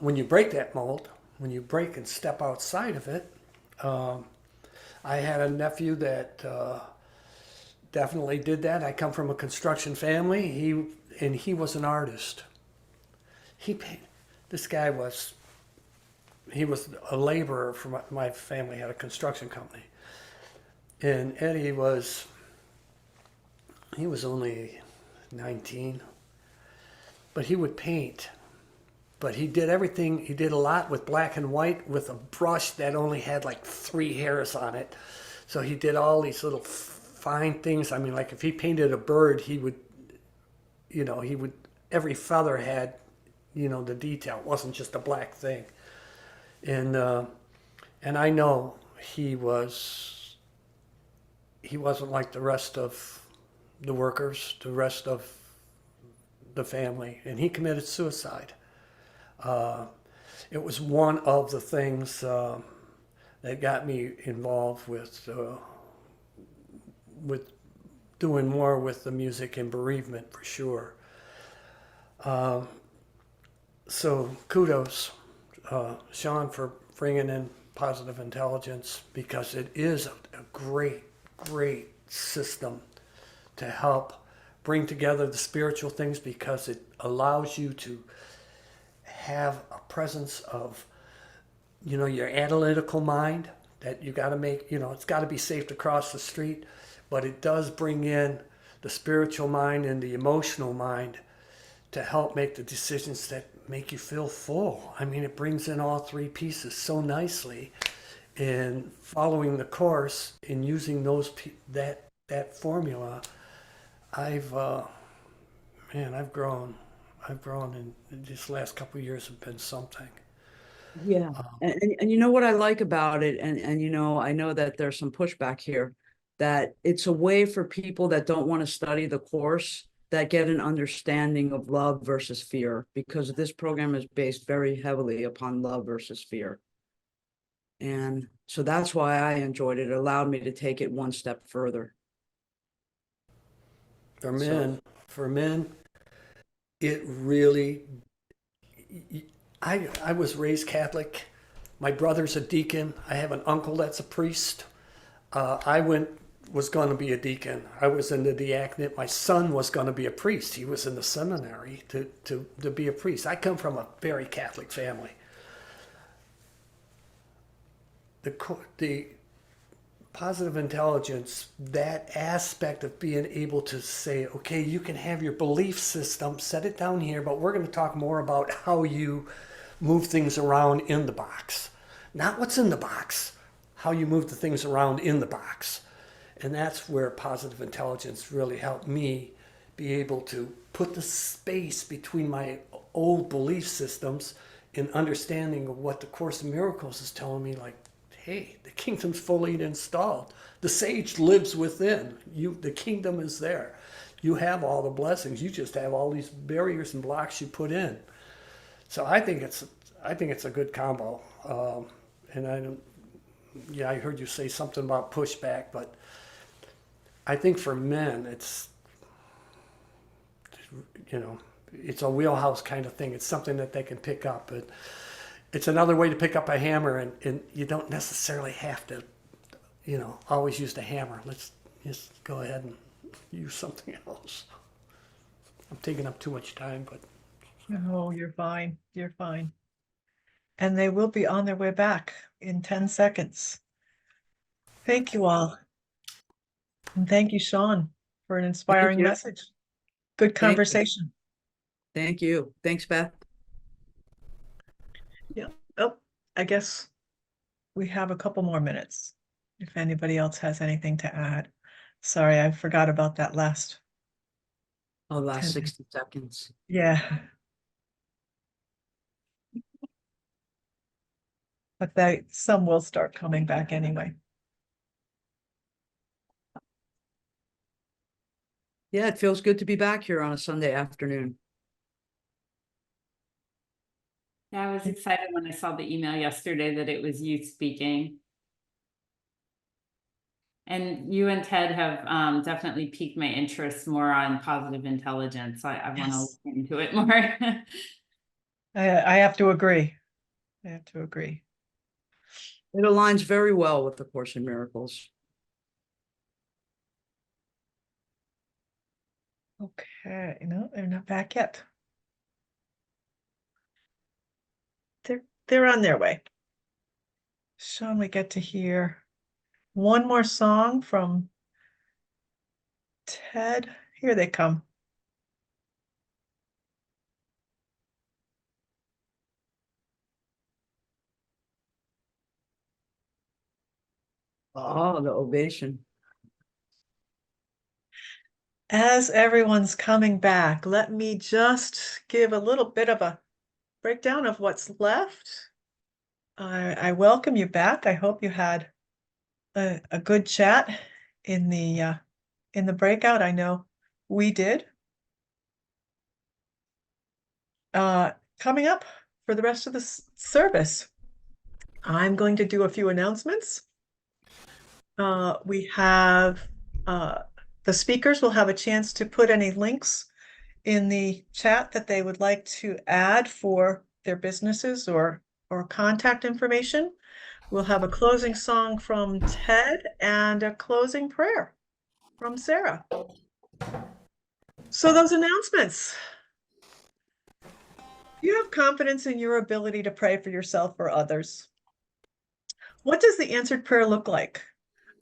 When you break that mold, when you break and step outside of it, I had a nephew that definitely did that. I come from a construction family. He was an artist. This guy was a laborer for my family, had a construction company. And Eddie was only 19, but he would paint. But he did everything, he did a lot with black and white with a brush that only had like 3 hairs on it. So he did all these little fine things. I mean, like if he painted a bird, he would, every feather had, the detail. It wasn't just a black thing. And I know he wasn't like the rest of the workers, the rest of the family, and he committed suicide. It was one of the things that got me involved with doing more with the music and bereavement for sure. So kudos, Shawne, for bringing in positive intelligence, because it is a great, great system to help bring together the spiritual things, because it allows you to have a presence of, your analytical mind that you got to make, it's got to be safe to cross the street, but it does bring in the spiritual mind and the emotional mind to help make the decisions that make you feel full. I mean, it brings in all 3 pieces so nicely. And following the Course and using that formula, I've grown. And these last couple of years have been something. Yeah. And you know what I like about it, and I know that there's some pushback here, that it's a way for people that don't want to study the Course, that get an understanding of love versus fear, because this program is based very heavily upon love versus fear. And so that's why I enjoyed it. It allowed me to take it one step further. For men, for men, it really, I was raised Catholic. My brother's a deacon. I have an uncle that's a priest. Was going to be a deacon. I was in the diaconate. My son was going to be a priest. He was in the seminary to be a priest. I come from a very Catholic family. The positive intelligence, that aspect of being able to say, okay, you can have your belief system, set it down here, but we're going to talk more about how you move things around in the box. Not what's in the box, how you move the things around in the box. And that's where positive intelligence really helped me be able to put the space between my old belief systems and understanding of what the Course in Miracles is telling me, like, hey, the kingdom's fully installed. The sage lives within you. The kingdom is there. You have all the blessings. You just have all these barriers and blocks you put in. So I think it's a good combo. I heard you say something about pushback, but I think for men, it's a wheelhouse kind of thing. It's something that they can pick up. It's another way to pick up a hammer, and you don't necessarily have to, always use the hammer. Let's just go ahead and use something else. I'm taking up too much time, but. No, you're fine. You're fine. And they will be on their way back in 10 seconds. Thank you all. And thank you, Shawne, for an inspiring you. message. Good Thank you. conversation. Thank you. Thanks, Beth. Yeah. Oh, I guess we have a couple more minutes if anybody else has anything to add. Sorry, I forgot about that last. Oh, last 10. 60 seconds. Yeah. But some will start coming back anyway. Yeah, it feels good to be back here on a Sunday afternoon. Yeah, I was excited when I saw the email yesterday that it was you speaking. And you and Ted have definitely piqued my interest more on positive intelligence. I want to Yes. look into it more. I have to agree. I have to agree. It aligns very well with the Course in Miracles. Okay, no, they're not back yet. They're on their way. Shawne, we get to hear one more song from Ted. Here they come. Oh, the ovation. As everyone's coming back, let me just give a little bit of a breakdown of what's left. I welcome you back. I hope you had a good chat in the breakout. I know we did. Coming up for the rest of the service, I'm going to do a few announcements. We have the speakers will have a chance to put any links in the chat that they would like to add for their businesses or contact information. We'll have a closing song from Ted and a closing prayer from Sarah. So those announcements. You have confidence in your ability to pray for yourself or others. What does the answered prayer look like?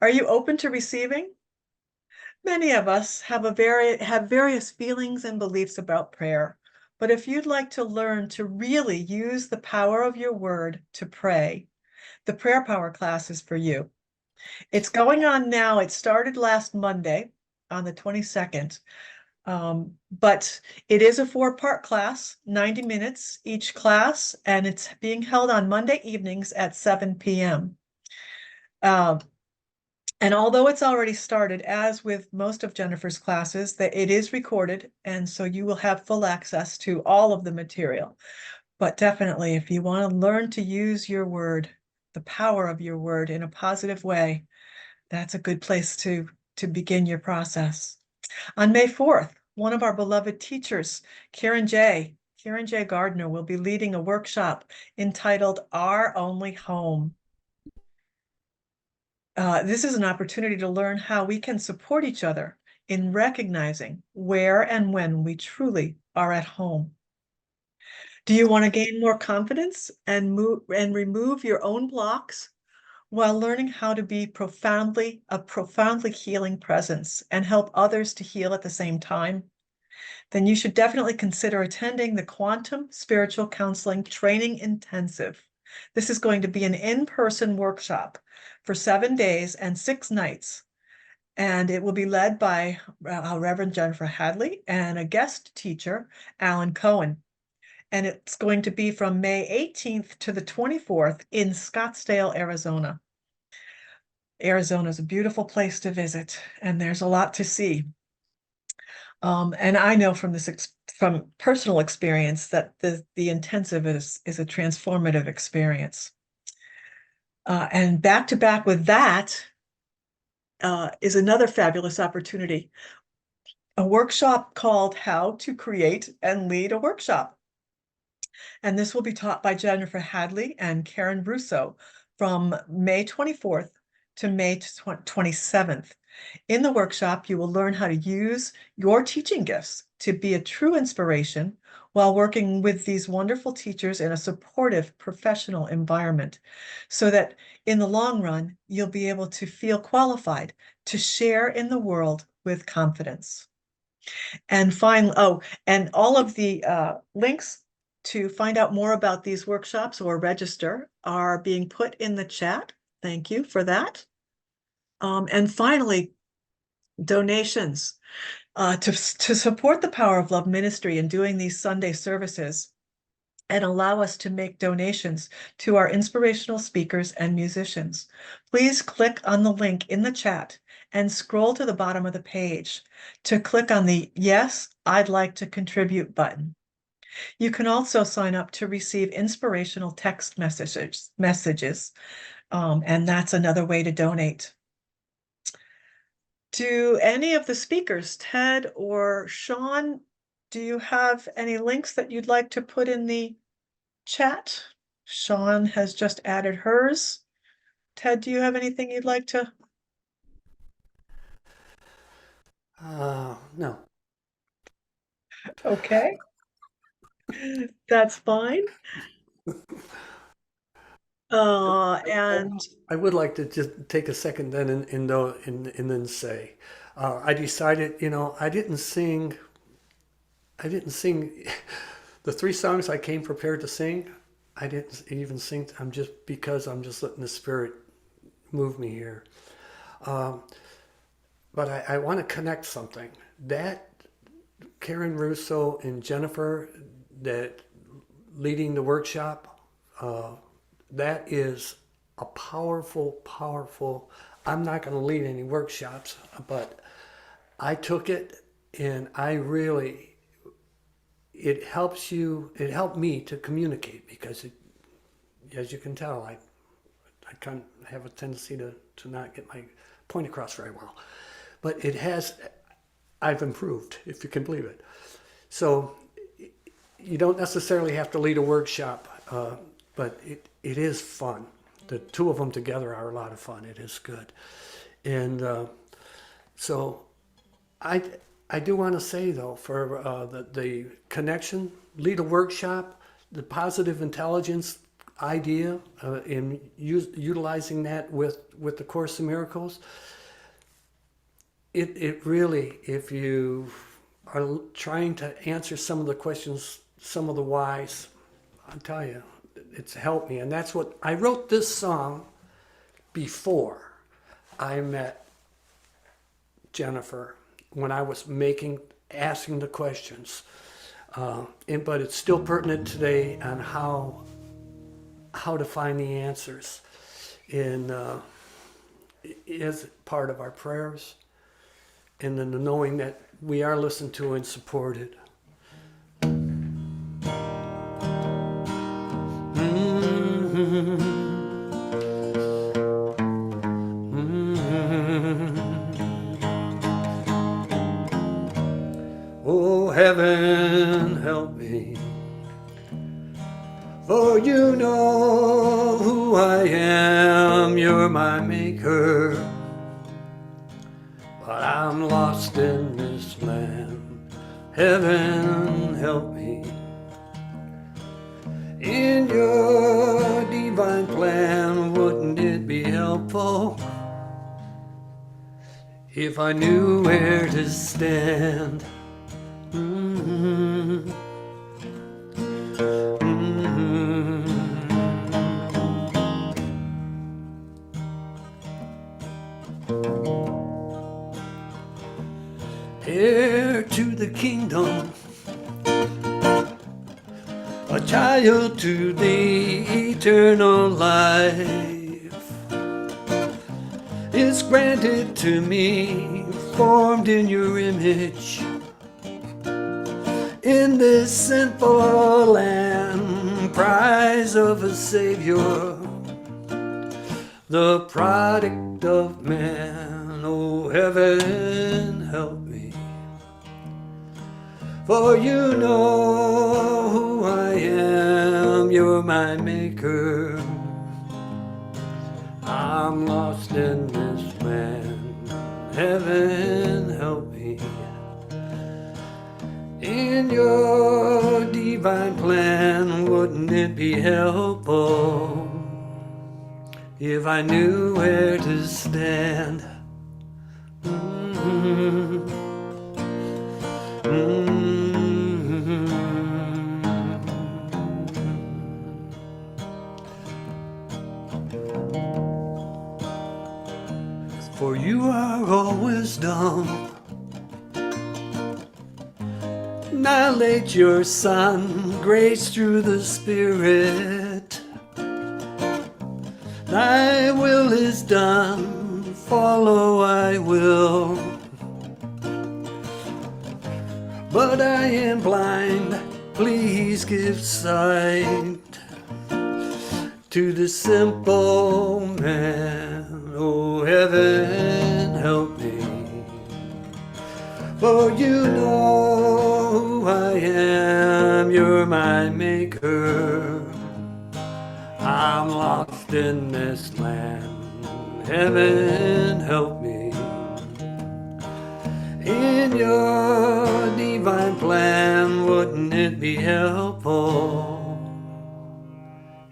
Are you open to receiving? Many of us have various feelings and beliefs about prayer, but if you'd like to learn to really use the power of your word to pray, the Prayer Power class is for you. It's going on now. It started last Monday on the 22nd, but it is a 4-part class, 90 minutes each class, and it's being held on Monday evenings at 7 p.m. And although it's already started, as with most of Jennifer's classes, that it is recorded, and so you will have full access to all of the material. But definitely, if you want to learn to use your word, the power of your word in a positive way, that's a good place to begin your process. On May 4th, one of our beloved teachers, Karen J. Gardner, will be leading a workshop entitled Our Only Home. This is an opportunity to learn how we can support each other in recognizing where and when we truly are at home. Do you want to gain more confidence and remove your own blocks while learning how to be a profoundly healing presence and help others to heal at the same time? Then you should definitely consider attending the Quantum Spiritual Counseling Training Intensive. This is going to be an in-person workshop for 7 days and 6 nights. And it will be led by Reverend Jennifer Hadley and a guest teacher, Alan Cohen. And it's going to be from May 18th to the 24th in Scottsdale, Arizona. Arizona is a beautiful place to visit, and there's a lot to see. And I know from from personal experience that the intensive is a transformative experience. And back to back with that is another fabulous opportunity, a workshop called How to Create and Lead a Workshop. And this will be taught by Jennifer Hadley and Karen Russo from May 24th to May 27th. In the workshop, you will learn how to use your teaching gifts to be a true inspiration while working with these wonderful teachers in a supportive professional environment, so that in the long run, you'll be able to feel qualified to share in the world with confidence. And finally, and all of the links to find out more about these workshops or register are being put in the chat. Thank you for that. And finally, donations to support the Power of Love ministry in doing these Sunday services and allow us to make donations to our inspirational speakers and musicians. Please click on the link in the chat and scroll to the bottom of the page to click on the Yes, I'd like to contribute button. You can also sign up to receive inspirational text messages, and that's another way to donate. Do any of the speakers, Ted or Shawne, do you have any links that you'd like to put in the chat? Shawne has just added hers. Ted, do you have anything you'd like to? No. Okay. That's fine. And I would like to just take a second then and then say, I decided, I didn't sing the 3 songs I came prepared to sing. I didn't even sing. I'm just letting the Spirit move me here. But I want to connect something that Karen Russo and Jennifer that leading the workshop. That is a powerful, I'm not going to lead any workshops, but I took it and it helped me to communicate, because as you can tell, I kind of have a tendency to not get my point across very well, but I've improved, if you can believe it. So you don't necessarily have to lead a workshop, but it is fun. The 2 of them together are a lot of fun. It is good. And so I do want to say, though, for the connection, lead a workshop, the positive intelligence idea in utilizing that with the Course in Miracles, it really, if you are trying to answer some of the questions, some of the whys, I'll tell you, it's helped me. And that's what I wrote this song before I met Jennifer, when I was asking the questions. But it's still pertinent today on how to find the answers. And it is part of our prayers. And then the knowing that we are listened to and supported. Oh, heaven help me. For you know who I am, you're my maker. But I'm lost in this land. Heaven help me. In your divine plan, wouldn't it be helpful if I knew where to stand? Mm-hmm. Heir to the kingdom, a child to the eternal life is granted to me, formed in your image. In this sinful land, prize of a Savior, the product of man. Oh, heaven help me. For you know who I am, you're my maker. I'm lost in this land. Heaven help me. In your divine plan, wouldn't it be helpful if I knew where to stand? Mm-hmm. Mm-hmm. For you are all wisdom. Annihilate your Son, grace through the Spirit. Thy will is done, follow I will. But I am blind, please give sight to the simple man. Oh, heaven help me. For you know who I am, you're my maker. I'm lost in this land. Heaven help me. In your divine plan, wouldn't it be helpful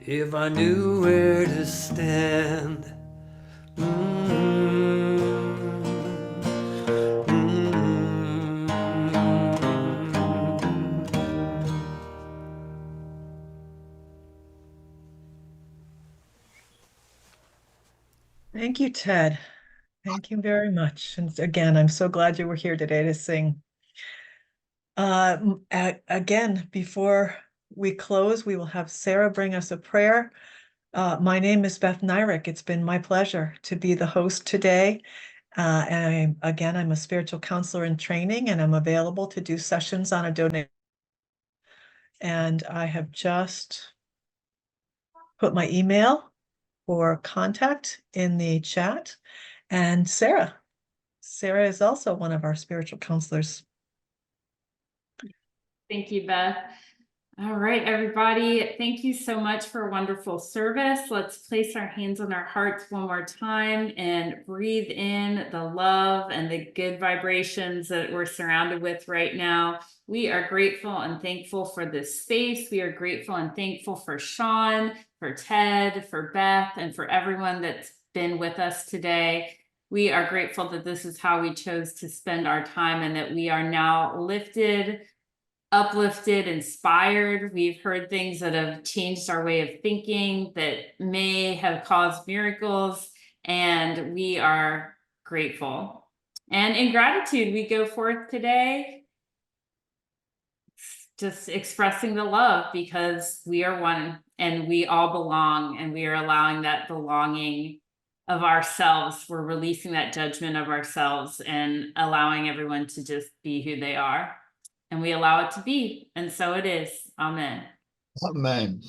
if I knew where to stand? Thank you, Ted. Thank you very much. And again, I'm so glad you were here today to sing. Again, before we close, we will have Sarah bring us a prayer. My name is Beth Nyerick. It's been my pleasure to be the host today. And I'm a spiritual counselor in training, and I'm available to do sessions on a donation. And I have just put my email for contact in the chat. And Sarah is also one of our spiritual counselors. Thank you, Beth. All right, everybody. Thank you so much for a wonderful service. Let's place our hands on our hearts one more time and breathe in the love and the good vibrations that we're surrounded with right now. We are grateful and thankful for this space. We are grateful and thankful for Shawne, for Ted, for Beth, and for everyone that's been with us today. We are grateful that this is how we chose to spend our time and that we are now lifted, uplifted, inspired. We've heard things that have changed our way of thinking, that may have caused miracles, and we are grateful. And in gratitude, we go forth today just expressing the love, because we are one and we all belong, and we are allowing that belonging of ourselves. We're releasing that judgment of ourselves and allowing everyone to just be who they are. And we allow it to be. And so it is. Amen. Amen.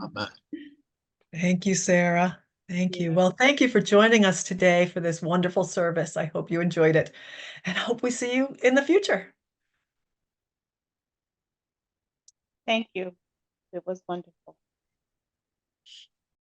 Amen. Thank you, Sarah. Thank you. Well, thank you for joining us today for this wonderful service. I hope you enjoyed it, and hope we see you in the future. Thank you. It was wonderful.